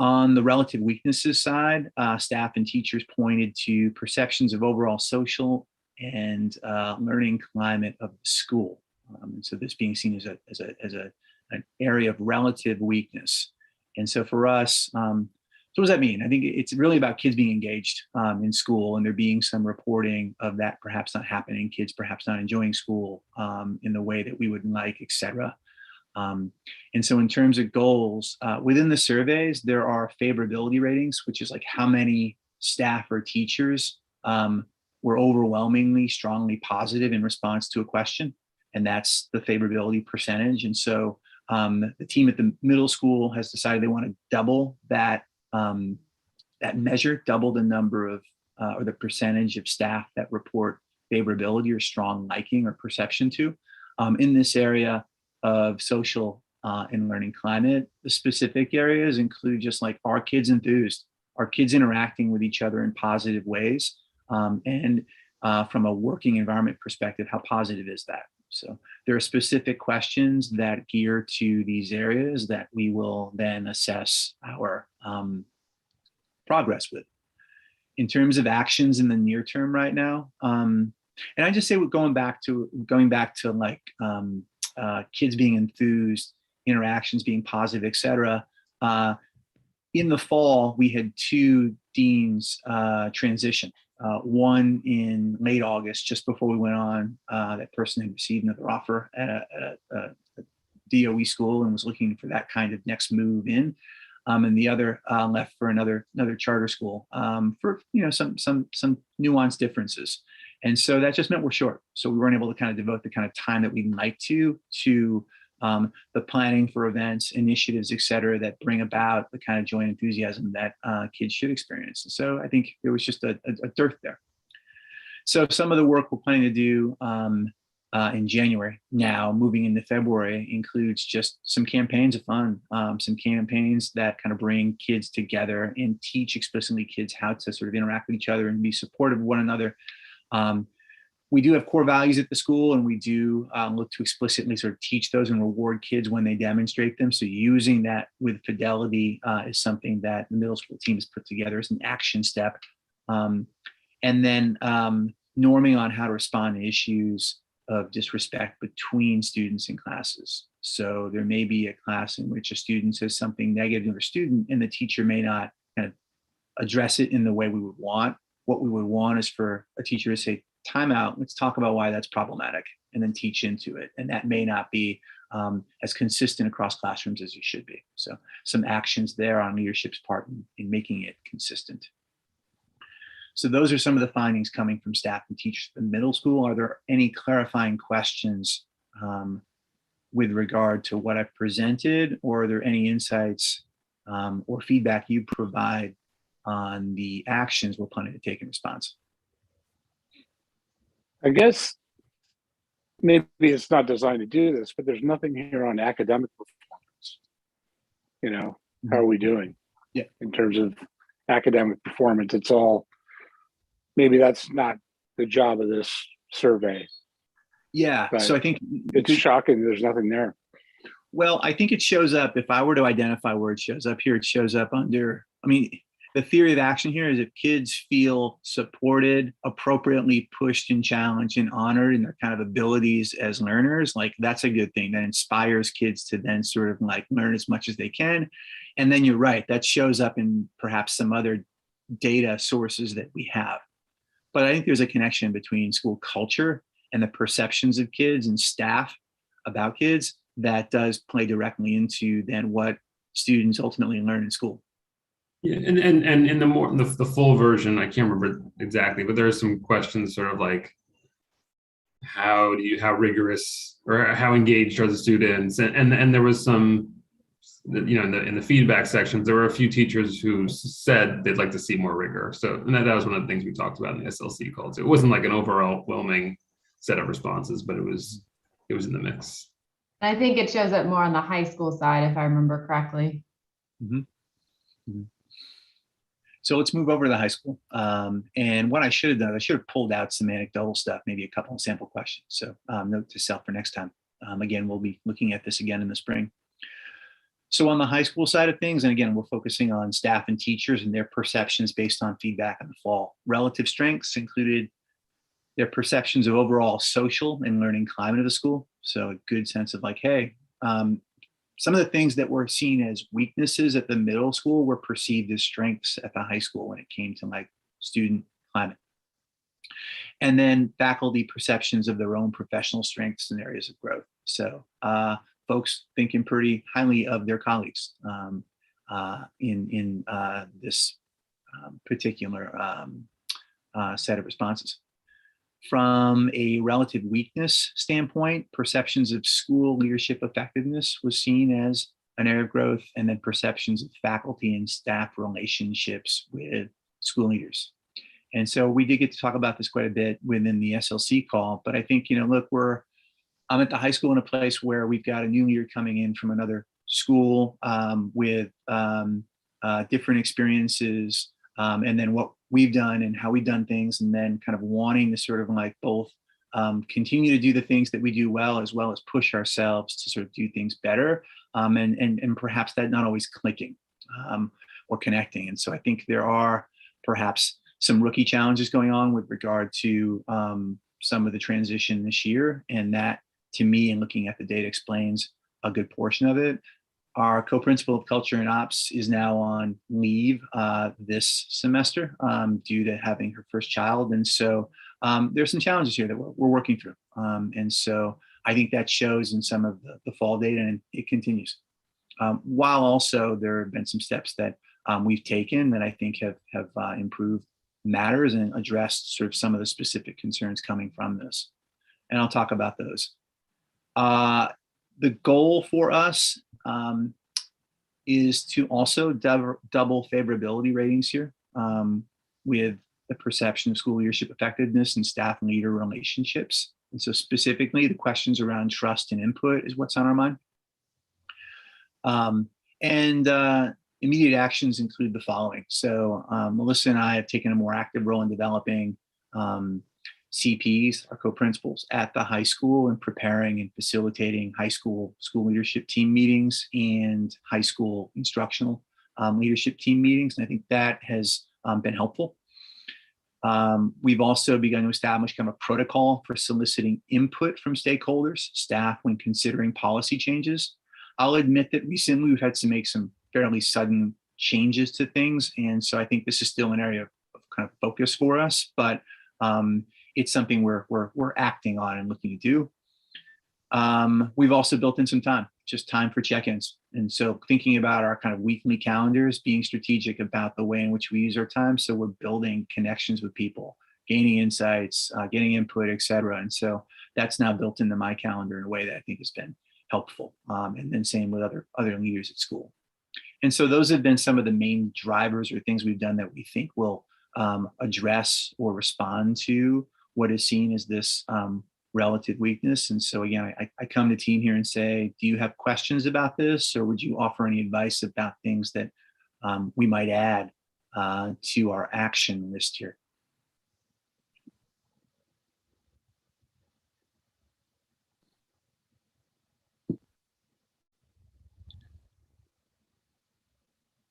On the relative weaknesses side, staff and teachers pointed to perceptions of overall social and learning climate of the school. And so this being seen as an area of relative weakness. And so for us, so what does that mean? I think it's really about kids being engaged in school, and there being some reporting of that perhaps not happening, kids perhaps not enjoying school in the way that we would like, et cetera. And so in terms of goals, within the surveys, there are favorability ratings, which is like how many staff or teachers were overwhelmingly strongly positive in response to a question. And that's the favorability percentage. And so the team at the middle school has decided they want to double that measure, double the number of or the percentage of staff that report favorability or strong liking or perception to in this area of social and learning climate. The specific areas include just like, are kids enthused? Are kids interacting with each other in positive ways? And from a working environment perspective, how positive is that? So there are specific questions that gear to these areas that we will then assess our progress with. In terms of actions in the near term right now, and I just say we're going back to like kids being enthused, interactions being positive, et cetera. In the fall, we had 2 deans transition. One in late August, just before we went on, that person had received another offer at a DOE school and was looking for that kind of next move in. And the other left for another charter school for some nuanced differences. And so that just meant we're short. So we weren't able to kind of devote the kind of time that we'd like to the planning for events, initiatives, et cetera, that bring about the kind of joy and enthusiasm that kids should experience. And so I think there was just a dearth there. So some of the work we're planning to do in January, now moving into February, includes just some campaigns of fun, some campaigns that kind of bring kids together and teach explicitly kids how to sort of interact with each other and be supportive of one another. We do have core values at the school, and we do look to explicitly sort of teach those and reward kids when they demonstrate them. So using that with fidelity is something that the middle school team has put together as an action step. And then norming on how to respond to issues of disrespect between students and classes. So there may be a class in which a student says something negative to a student, and the teacher may not kind of address it in the way we would want. What we would want is for a teacher to say, time out, let's talk about why that's problematic, and then teach into it. And that may not be as consistent across classrooms as you should be. So some actions there on leadership's part in making it consistent. So those are some of the findings coming from staff and teachers in middle school. Are there any clarifying questions with regard to what I've presented, or are there any insights or feedback you provide on the actions we're planning to take in response? I guess maybe it's not designed to do this, but there's nothing here on academic performance. You know, how are we doing? Yeah. In terms of academic performance, it's all, maybe that's not the job of this survey. Yeah, But so I think it's shocking there's nothing there. Well, I think it shows up, if I were to identify where it shows up here, it shows up under, I mean, the theory of action here is if kids feel supported, appropriately pushed and challenged and honored in their kind of abilities as learners, like that's a good thing. That inspires kids to then sort of like learn as much as they can. And then you're right, that shows up in perhaps some other data sources that we have. But I think there's a connection between school culture and the perceptions of kids and staff about kids that does play directly into then what students ultimately learn in school. Yeah, and in the full version, I can't remember exactly, but there are some questions sort of like how rigorous or how engaged are the students, and there was some, you know, in the feedback sections, there were a few teachers who said they'd like to see more rigor. So, and that was one of the things we talked about in the SLC calls. It wasn't like an overwhelming set of responses, but it was in the mix. I think it shows up more on the high school side, if I remember correctly. Mm-hmm. Mm-hmm. So let's move over to the high school. And what I should have done, I should have pulled out some anecdotal stuff, maybe a couple of sample questions. So note to self for next time. Again, we'll be looking at this again in the spring. So on the high school side of things, and again, we're focusing on staff and teachers and their perceptions based on feedback in the fall. Relative strengths included their perceptions of overall social and learning climate of the school. So a good sense of like, hey, some of the things that were seen as weaknesses at the middle school were perceived as strengths at the high school when it came to like student climate. And then faculty perceptions of their own professional strengths and areas of growth. So folks thinking pretty highly of their colleagues in this particular set of responses. From a relative weakness standpoint, perceptions of school leadership effectiveness was seen as an area of growth, and then perceptions of faculty and staff relationships with school leaders. And so we did get to talk about this quite a bit within the SLC call, but I think, you know, look, I'm at the high school in a place where we've got a new leader coming in from another school with different experiences, and then what we've done and how we've done things, and then kind of wanting to sort of like both continue to do the things that we do well as push ourselves to sort of do things better, and perhaps that not always clicking or connecting. And so I think there are perhaps some rookie challenges going on with regard to some of the transition this year, and that to me, and looking at the data, explains a good portion of it. Our co-principal of culture and ops is now on leave this semester due to having her first child. And so there's some challenges here that we're working through. And so I think that shows in some of the fall data, and it continues. While also there have been some steps that we've taken that I think have improved matters and addressed sort of some of the specific concerns coming from this. And I'll talk about those. The goal for us is to also double favorability ratings here with the perception of school leadership effectiveness and staff and leader relationships. And so specifically, the questions around trust and input is what's on our mind. Immediate actions include the following. So Melissa and I have taken a more active role in developing CPs, our co-principals at the high school, and preparing and facilitating high school leadership team meetings and high school instructional leadership team meetings. And I think that has been helpful. We've also begun to establish kind of a protocol for soliciting input from stakeholders, staff, when considering policy changes. I'll admit that recently we've had to make some fairly sudden changes to things. And so I think this is still an area of kind of focus for us, but it's something we're acting on and looking to do. We've also built in some time, just time for check-ins. And so thinking about our kind of weekly calendars, being strategic about the way in which we use our time. So we're building connections with people, gaining insights, getting input, et cetera. And so that's now built into my calendar in a way that I think has been helpful. And then same with other leaders at school. And so those have been some of the main drivers or things we've done that we think will address or respond to what is seen as this relative weakness. And so again, I come to team here and say, do you have questions about this, or would you offer any advice about things that we might add to our action list here?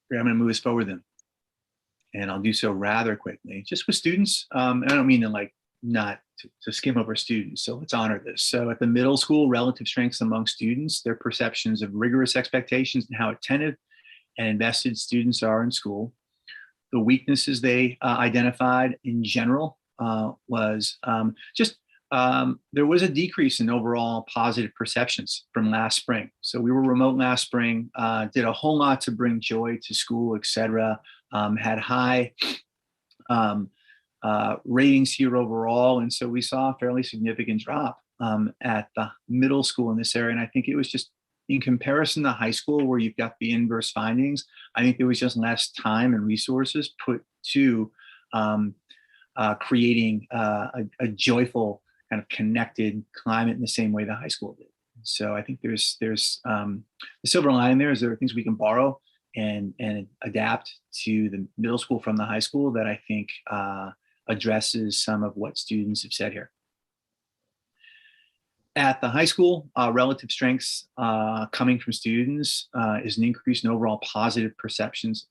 I'm going to move us forward then. And I'll do so rather quickly, just with students. And I don't mean to like not to skim over students. So let's honor this. So at the middle school, relative strengths among students, their perceptions of rigorous expectations and how attentive and invested students are in school. The weaknesses they identified in general was there was a decrease in overall positive perceptions from last spring. So we were remote last spring, did a whole lot to bring joy to school, et cetera, had high ratings here overall. And so we saw a fairly significant drop at the middle school in this area. And I think it was just in comparison to high school, where you've got the inverse findings, I think there was just less time and resources put to creating a joyful kind of connected climate in the same way the high school did. So I think there's the silver lining there is there are things we can borrow and adapt to the middle school from the high school that I think addresses some of what students have said here. At the high school, relative strengths coming from students is an increase in overall positive perceptions.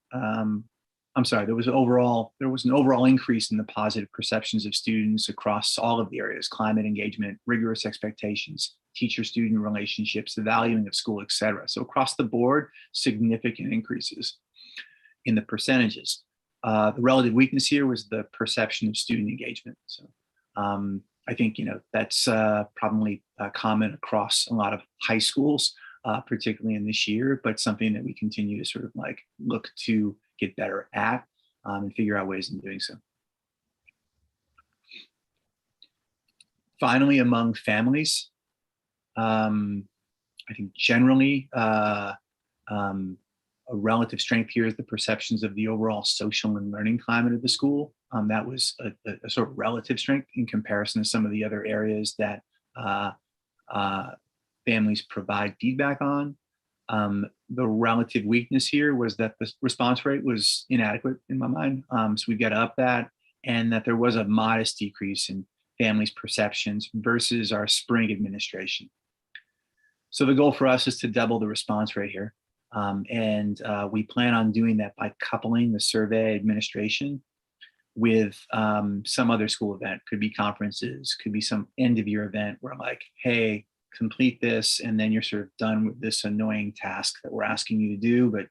I'm sorry, there was an overall increase in the positive perceptions of students across all of the areas: climate, engagement, rigorous expectations, teacher-student relationships, the valuing of school, et cetera. So across the board, significant increases in the percentages. The relative weakness here was the perception of student engagement. So I think, that's probably common across a lot of high schools, particularly in this year, but something that we continue to sort of like look to get better at and figure out ways in doing so. Finally, among families, I think generally a relative strength here is the perceptions of the overall social and learning climate of the school. That was a sort of relative strength in comparison to some of the other areas that families provide feedback on. The relative weakness here was that the response rate was inadequate in my mind. So we've got to up that, and that there was a modest decrease in families' perceptions versus our spring administration. So the goal for us is to double the response rate here. And we plan on doing that by coupling the survey administration with some other school event. Could be conferences, could be some end of year event where I'm like, hey, complete this, and then you're sort of done with this annoying task that we're asking you to do. But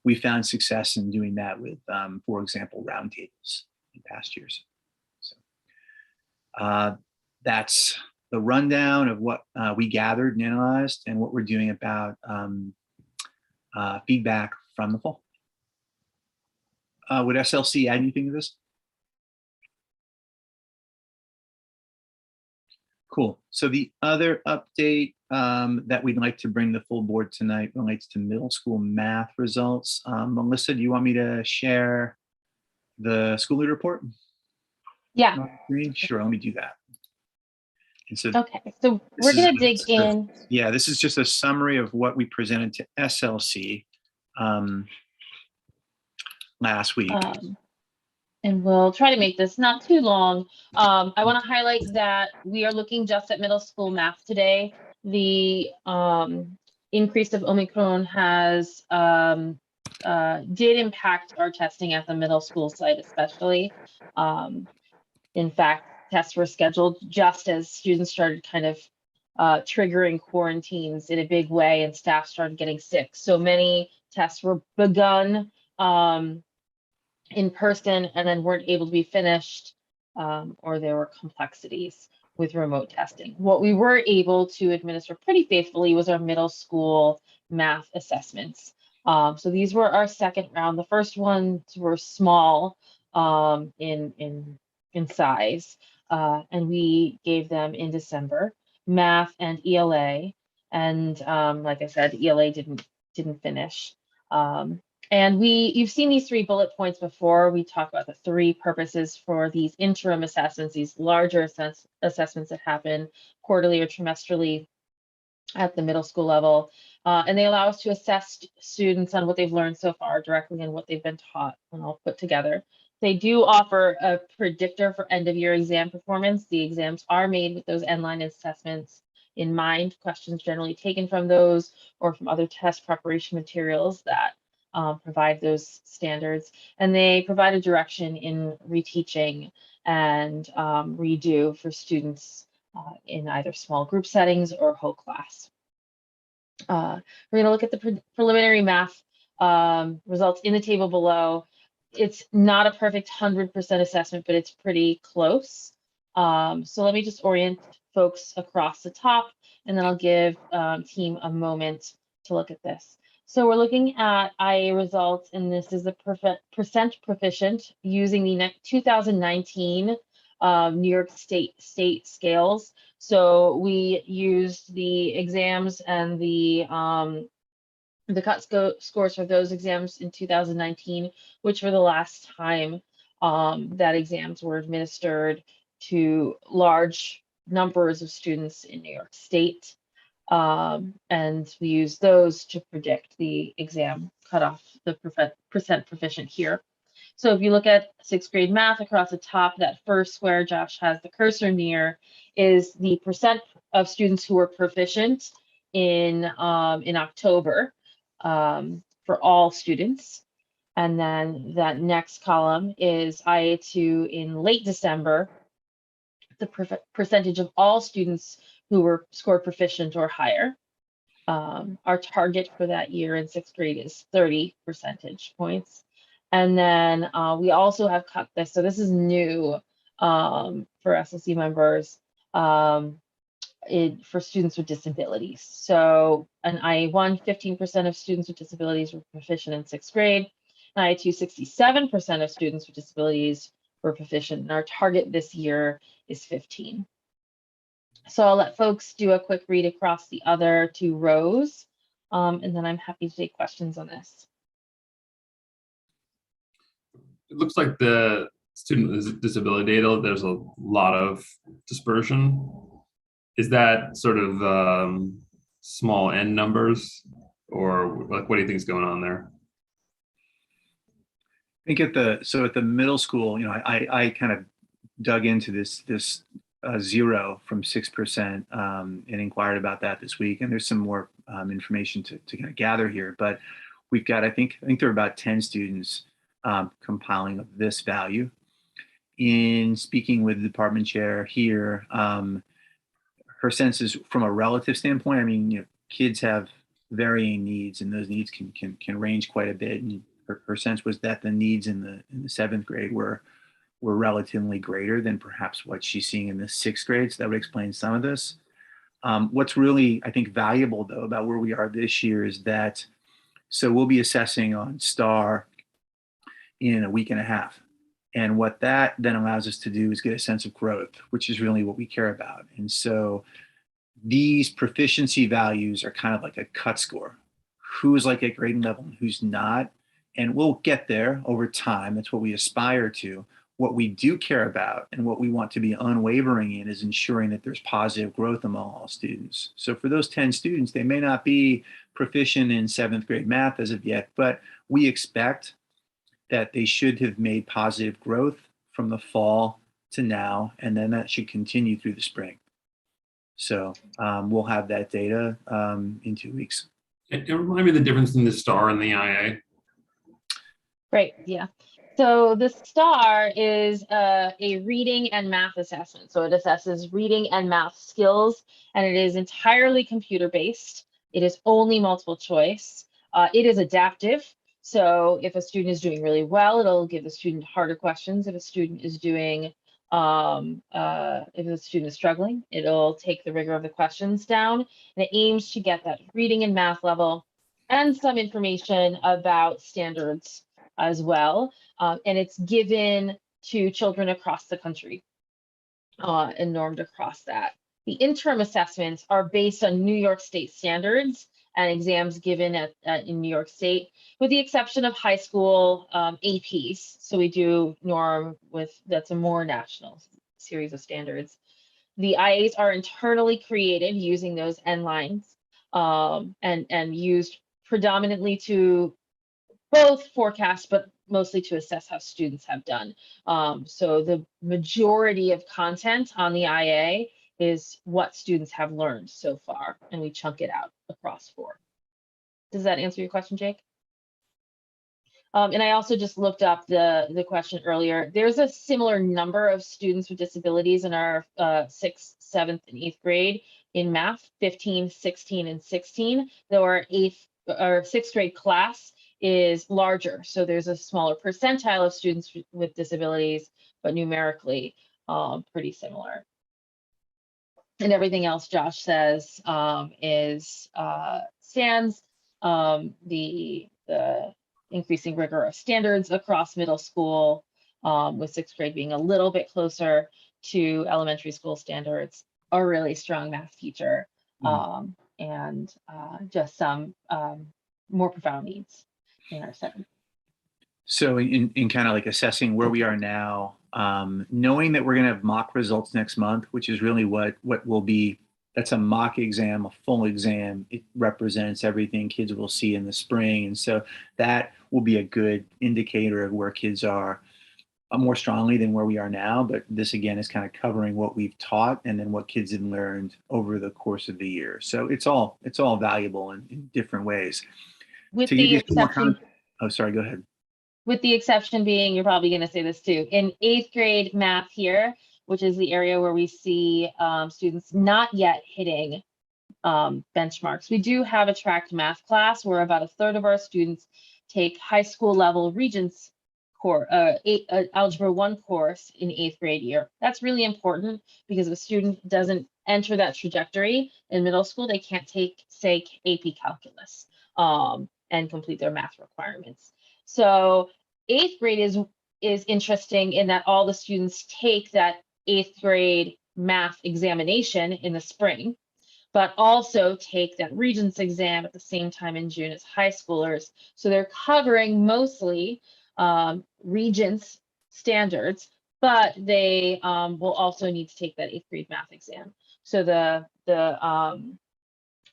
we found success in doing that with, for example, roundtables in past years. So that's the rundown of what we gathered and analyzed and what we're doing about feedback from the fall. Would SLC add anything to this? Cool. So the other update that we'd like to bring the full board tonight relates to middle school math results. Melissa, do you want me to share the school lead report? Yeah. Sure, let me do that. And so Okay. So we're going to dig in. Yeah, this is just a summary of what we presented to SLC last week. And we'll try to make this not too long. I want to highlight that we are looking just at middle school math today. The increase of Omicron has did impact our testing at the middle school site, especially. In fact, tests were scheduled just as students started kind of triggering quarantines in a big way and staff started getting sick. So many tests were begun in person and then weren't able to be finished, or there were complexities with remote testing. What we were able to administer pretty faithfully was our middle school math assessments. So these were our second round. The first ones were small in size, and we gave them in December, math and ELA. And like I said, ELA didn't finish. And you've seen these 3 bullet points before. We talk about the 3 purposes for these interim assessments, these larger assessments that happen quarterly or trimestrally at the middle school level. And they allow us to assess students on what they've learned so far directly and what they've been taught and all put together. They do offer a predictor for end of year exam performance. The exams are made with those end-line assessments in mind, questions generally taken from those or from other test preparation materials that provide those standards, and they provide a direction in reteaching and redo for students in either small group settings or whole class. We're going to look at the preliminary math results in the table below. It's not a perfect 100% assessment, but it's pretty close. So let me just orient folks across the top, and then I'll give team a moment to look at this. So we're looking at IA results, and this is the percent proficient using the 2019 New York State scales. So we used the exams and the cut scores for those exams in 2019, which were the last time that exams were administered to large numbers of students in New York State. And we use those to predict the exam cutoff, the percent proficient here. So if you look at 6th grade math across the top, that first square Josh has the cursor near is the percent of students who were proficient in October for all students. And then that next column is IA2 in late December, the percentage of all students who were scored proficient or higher. Our target for that year in 6th grade is 30 percentage points. And then we also have cut this. So this is new for SLC members for students with disabilities. So an IA1, 15% of students with disabilities were proficient in 6th grade. And IA2, 67% of students with disabilities were proficient. And our target this year is 15. So I'll let folks do a quick read across the other 2 rows, and then I'm happy to take questions on this. It looks like the student with disability data, there's a lot of dispersion. Is that sort of small n numbers, or like what do you think is going on there? I think at the middle school, I kind of dug into this 0 from 6% and inquired about that this week. And there's some more information to kind of gather here. But we've got, I think there are about 10 students compiling of this value. In speaking with the department chair here, her sense is from a relative standpoint. I mean, kids have varying needs, and those needs can range quite a bit. And her sense was that the needs in the 7th grade were were relatively greater than perhaps what she's seeing in the 6th grade. So that would explain some of this. What's really, I think, valuable though about where we are this year is that, so we'll be assessing on STAR in a week and a half. And what that then allows us to do is get a sense of growth, which is really what we care about. And so these proficiency values are kind of like a cut score. Who's like at grade level and who's not. And we'll get there over time. That's what we aspire to. What we do care about and what we want to be unwavering in is ensuring that there's positive growth among all students. So for those 10 students, they may not be proficient in 7th grade math as of yet, but we expect that they should have made positive growth from the fall to now, and then that should continue through the spring. So we'll have that data in 2 weeks. And remind me the difference in the STAR and the IA. Right, yeah. So the STAR is a reading and math assessment. So it assesses reading and math skills, and it is entirely computer-based. It is only multiple choice. It is adaptive. So if a student is doing really well, it'll give the student harder questions. If a student is doing, if a student is struggling, it'll take the rigor of the questions down. And it aims to get that reading and math level and some information about standards as well. And it's given to children across the country and normed across that. The interim assessments are based on New York State standards and exams given in New York State, with the exception of high school APs. So we do norm that's a more national series of standards. The IAs are internally created using those N lines and used predominantly to both forecast, but mostly to assess how students have done. So the majority of content on the IA is what students have learned so far, and we chunk it out across 4. Does that answer your question, Jake? And I also just looked up the question earlier. There's a similar number of students with disabilities in our 6th, 7th, and 8th grade in math, 15, 16, and 16, though our 6th grade class is larger. So there's a smaller percentile of students with disabilities, but numerically pretty similar. And everything else Josh says stands. The increasing rigor of standards across middle school, with 6th grade being a little bit closer to elementary school standards, a really strong math teacher, and just some more profound needs in our 7th. So in kind of like assessing where we are now, knowing that we're going to have mock results next month, which is really what will be, that's a mock exam, a full exam. It represents everything kids will see in the spring. And so that will be a good indicator of where kids are more strongly than where we are now. But this again is kind of covering what we've taught and then what kids have learned over the course of the year. So it's all valuable in different ways. With To give the you some more exception, oh, sorry, go ahead. with the exception being, you're probably going to say this too, in 8th grade math here, which is the area where we see students not yet hitting benchmarks. We do have a tracked math class where about 1/3 of our students take high school level Regents course, Algebra 1 course in 8th grade year. That's really important because if a student doesn't enter that trajectory in middle school, they can't take, say, AP Calculus and complete their math requirements. So 8th grade is interesting in that all the students take that 8th grade math examination in the spring, but also take that Regents exam at the same time in June as high schoolers. So they're covering mostly Regents standards, but they will also need to take that 8th grade math exam. So the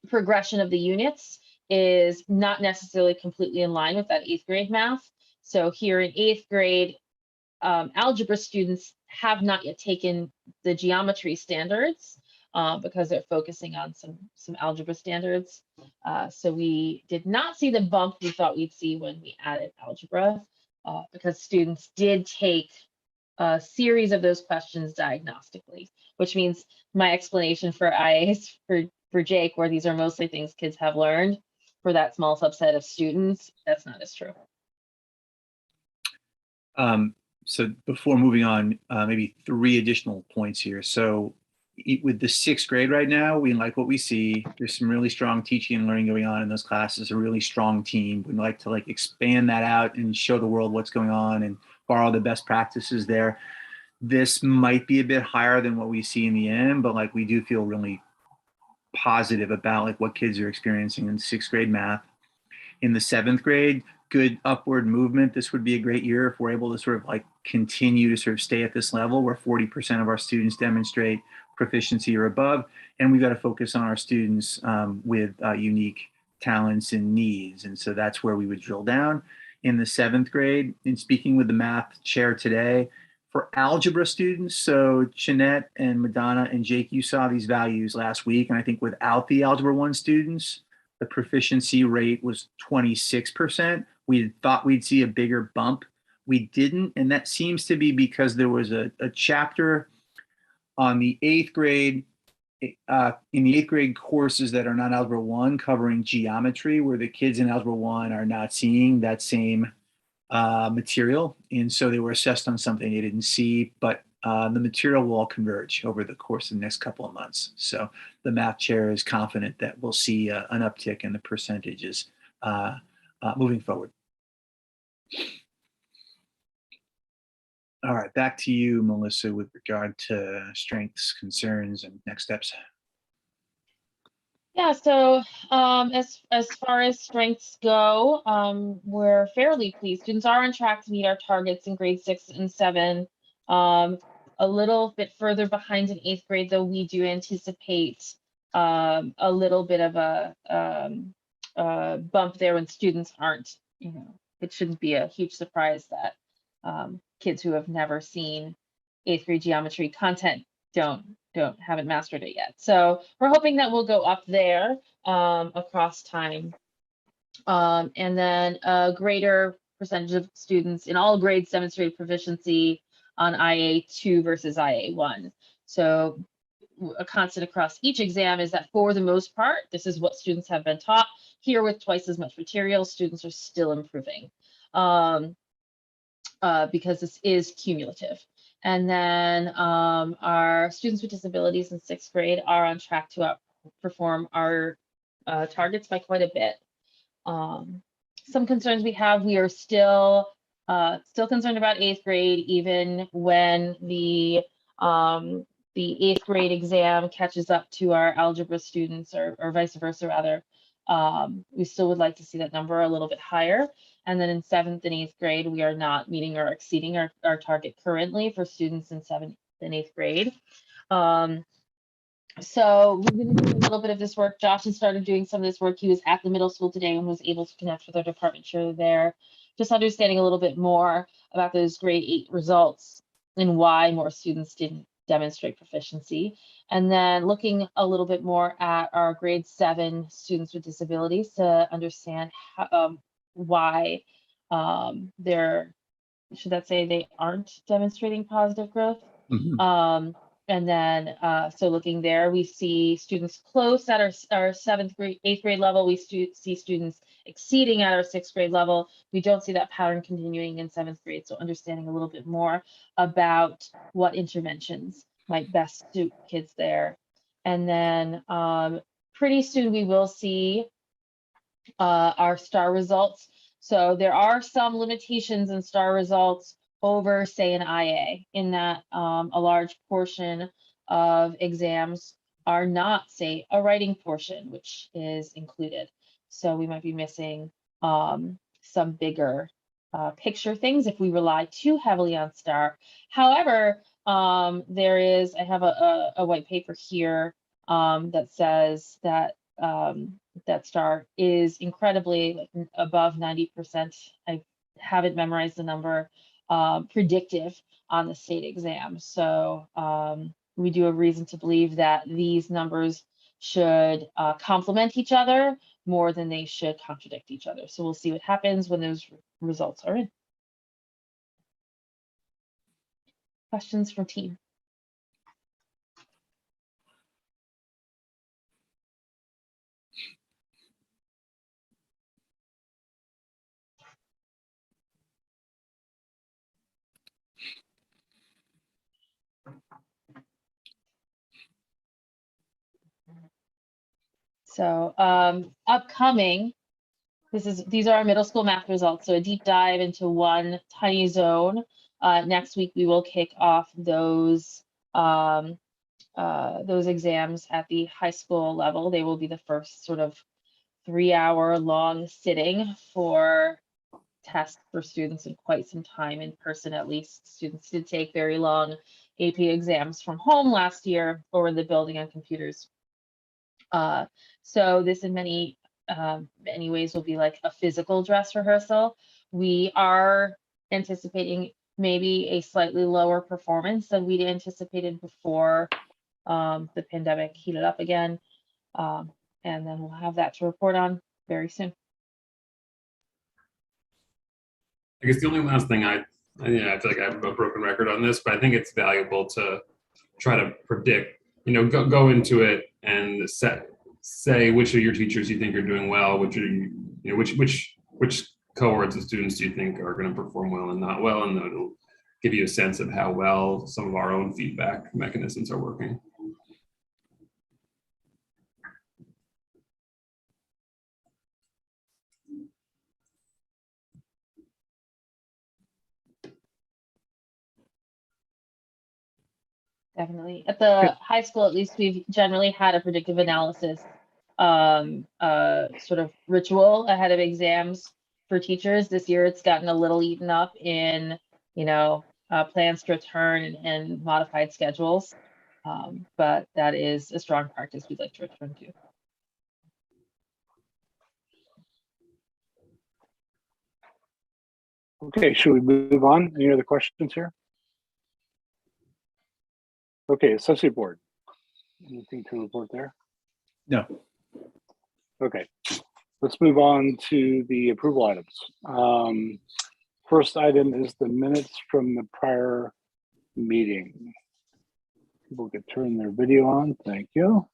progression of the units is not necessarily completely in line with that 8th grade math. So here in 8th grade, algebra students have not yet taken the geometry standards because they're focusing on some algebra standards. So we did not see the bump we thought we'd see when we added algebra because students did take a series of those questions diagnostically, which means my explanation for IAs for Jake, where these are mostly things kids have learned, for that small subset of students, that's not as true. So before moving on, maybe 3 additional points here. So with the 6th grade right now, we like what we see. There's some really strong teaching and learning going on in those classes, a really strong team. We'd like to expand that out and show the world what's going on and borrow the best practices there. This might be a bit higher than what we see in the end, but we do feel really positive about what kids are experiencing in 6th grade math. In the 7th grade, good upward movement. This would be a great year if we're able to sort of continue to sort of stay at this level where 40% of our students demonstrate proficiency or above. And we've got to focus on our students with unique talents and needs. And so that's where we would drill down. In the 7th grade, in speaking with the math chair today, for algebra students, so Jeanette and Madonna and Jake, you saw these values last week. And I think without the Algebra 1 students, the proficiency rate was 26%. We thought we'd see a bigger bump. We didn't. And that seems to be because there was a chapter on the 8th grade, in the 8th grade courses that are not Algebra 1 covering geometry, where the kids in Algebra 1 are not seeing that same material. And so they were assessed on something they didn't see, but the material will all converge over the course of the next couple of months. So the math chair is confident that we'll see an uptick in the percentages moving forward. All right, back to you, Melissa, with regard to strengths, concerns, and next steps. Yeah, so as far as strengths go, we're fairly pleased. Students are on track to meet our targets in grade 6 and 7. A little bit further behind in 8th grade, though, we do anticipate a little bit of a bump there when students aren't, it shouldn't be a huge surprise that kids who have never seen 8th grade geometry content haven't mastered it yet. So we're hoping that we'll go up there across time. And then a greater percentage of students in all grades demonstrate proficiency on IA2 versus IA1. So a constant across each exam is that for the most part, this is what students have been taught. Here with twice as much material, students are still improving because this is cumulative. And then our students with disabilities in 6th grade are on track to outperform our targets by quite a bit. Some concerns we have, we are still concerned about 8th grade, even when the 8th grade exam catches up to our algebra students, or vice versa rather. We still would like to see that number a little bit higher. And then in 7th and 8th grade, we are not meeting or exceeding our target currently for students in 7th and 8th grade. So we're going to do a little bit of this work. Josh has started doing some of this work. He was at the middle school today and was able to connect with our department chair there, just understanding a little bit more about those grade 8 results and why more students didn't demonstrate proficiency. And then looking a little bit more at our grade 7 students with disabilities to understand how, why they aren't demonstrating positive growth. Mm-hmm. And then, so looking there, we see students close at our 7th grade, 8th grade level. We see students exceeding at our 6th grade level. We don't see that pattern continuing in 7th grade. So understanding a little bit more about what interventions might best suit kids there. And then pretty soon we will see our STAR results. So there are some limitations in STAR results over, say, an IA, in that a large portion of exams are not, say, a writing portion, which is included. So we might be missing some bigger picture things if we rely too heavily on STAR. However, I have a white paper here that says that that STAR is incredibly above 90%. I haven't memorized the number, predictive on the state exam. So we do have reason to believe that these numbers should complement each other more than they should contradict each other. So we'll see what happens when those results are in. Questions from team? So upcoming, these are our middle school math results. So a deep dive into one tiny zone. Next week we will kick off those exams at the high school level. They will be the first sort of 3-hour long sitting for tests for students in quite some time, in person at least. Students did take very long AP exams from home last year or in the building on computers. So this in many ways will be like a physical dress rehearsal. We are anticipating maybe a slightly lower performance than we'd anticipated before the pandemic heated up again. And then we'll have that to report on very soon. I guess the only last thing I feel like I have a broken record on this, but I think it's valuable to try to predict, go into it and say which of your teachers you think are doing well, which are which cohorts of students do you think are going to perform well and not well, and it'll give you a sense of how well some of our own feedback mechanisms are working. Definitely. At the high school, at least, we've generally had a predictive analysis sort of ritual ahead of exams for teachers. This year, it's gotten a little eaten up in, plans to return and modified schedules. But that is a strong practice we'd like to return to. Okay, should we move on? Any other questions here? Okay, associate board. Anything to report there? No. Okay, let's move on to the approval items. First item is the minutes from the prior meeting. People could turn their video on. Thank you.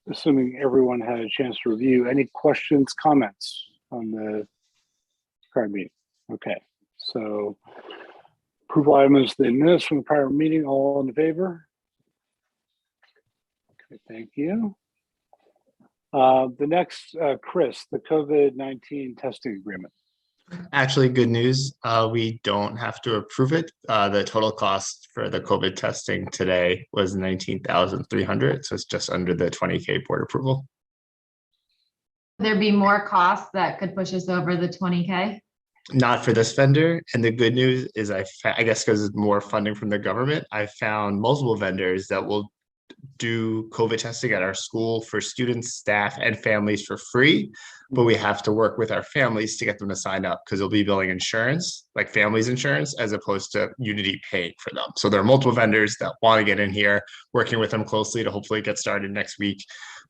Assuming everyone had a chance to review, any questions, comments on the prior meeting? Okay, so approval item is the minutes from the prior meeting. All in favor? Okay, thank you. The next, Chris, the COVID-19 testing agreement. Actually, good news. We don't have to approve it. The total cost for the COVID testing today was 19,300. So it's just under the 20K board approval. There be more costs that could push us over the 20K? Not for this vendor. And the good news is I guess because it's more funding from the government, I found multiple vendors that will do COVID testing at our school for students, staff, and families for free. But we have to work with our families to get them to sign up because they'll be billing insurance, like families insurance, as opposed to Unity paying for them. So there are multiple vendors that want to get in here, working with them closely to hopefully get started next week.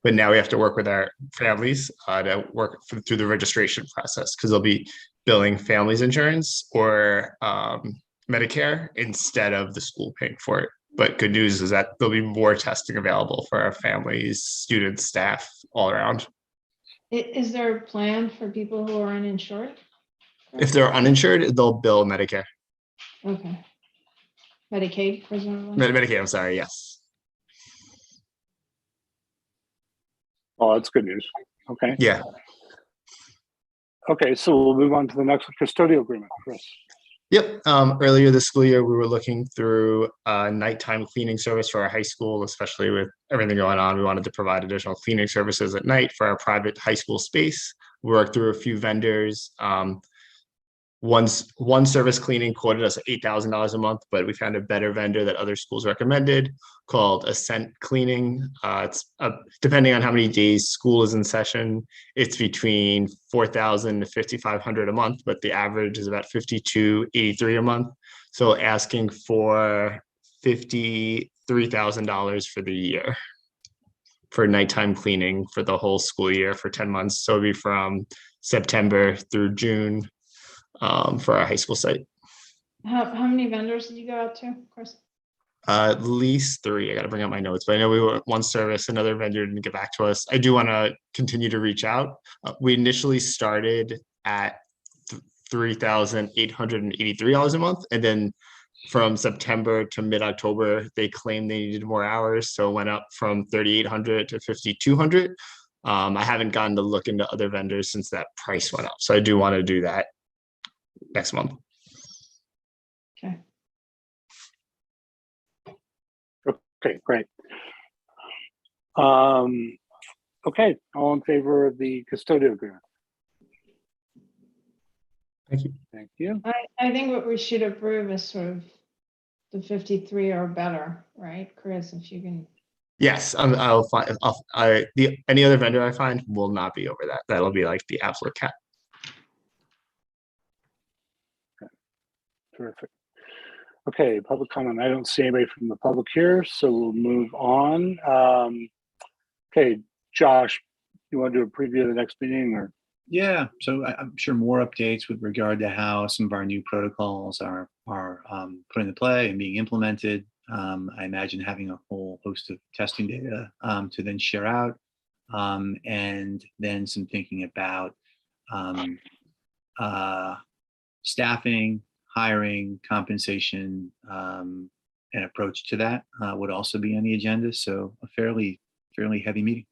But now we have to work with our families to work through the registration process because they'll be billing families insurance or Medicare instead of the school paying for it. But good news is that there'll be more testing available for our families, students, staff, all around. Is there a plan for people who are uninsured? If they're uninsured, they'll bill Medicare. Okay. Medicaid, presumably? Medicaid, I'm sorry, yes. Oh, that's good news. Okay. Yeah. Okay, so we'll move on to the next custodial agreement, Chris. Yep. Earlier this school year, we were looking through nighttime cleaning service for our high school, especially with everything going on. We wanted to provide additional cleaning services at night for our private high school space. We worked through a few vendors. One service cleaning quoted us $8,000 a month, but we found a better vendor that other schools recommended called Ascent Cleaning. It's depending on how many days school is in session, it's between $4,000 to $5,500 a month, but the average is about $5,283 a month. So asking for $53,000 for the year for nighttime cleaning for the whole school year for 10 months. So it'll be from September through June. For our high school site. How many vendors did you go out to, Chris? At least 3. I got to bring up my notes, but I know we were at one service, another vendor didn't get back to us. I do want to continue to reach out. We initially started at $3,883 a month, and then from September to mid-October, they claimed they needed more hours, so it went up from 3,800 to 5,200. I haven't gotten to look into other vendors since that price went up, so I do want to do that next month. Okay. Okay, great. Okay, all in favor of the custodial agreement? Thank you. Thank you. I think what we should approve is sort of the 53 or better, right, Chris, if you can. Yes, I'll find. Any other vendor I find will not be over that. That'll be like the absolute cap. Terrific. Okay, public comment. I don't see anybody from the public here, so we'll move on. Okay, Josh, you want to do a preview of the next meeting or? Yeah, so I'm sure more updates with regard to how some of our new protocols are put into play and being implemented. I imagine having a whole host of testing data to then share out, and then some thinking about staffing, hiring, compensation, and approach to that would also be on the agenda. So a fairly heavy meeting.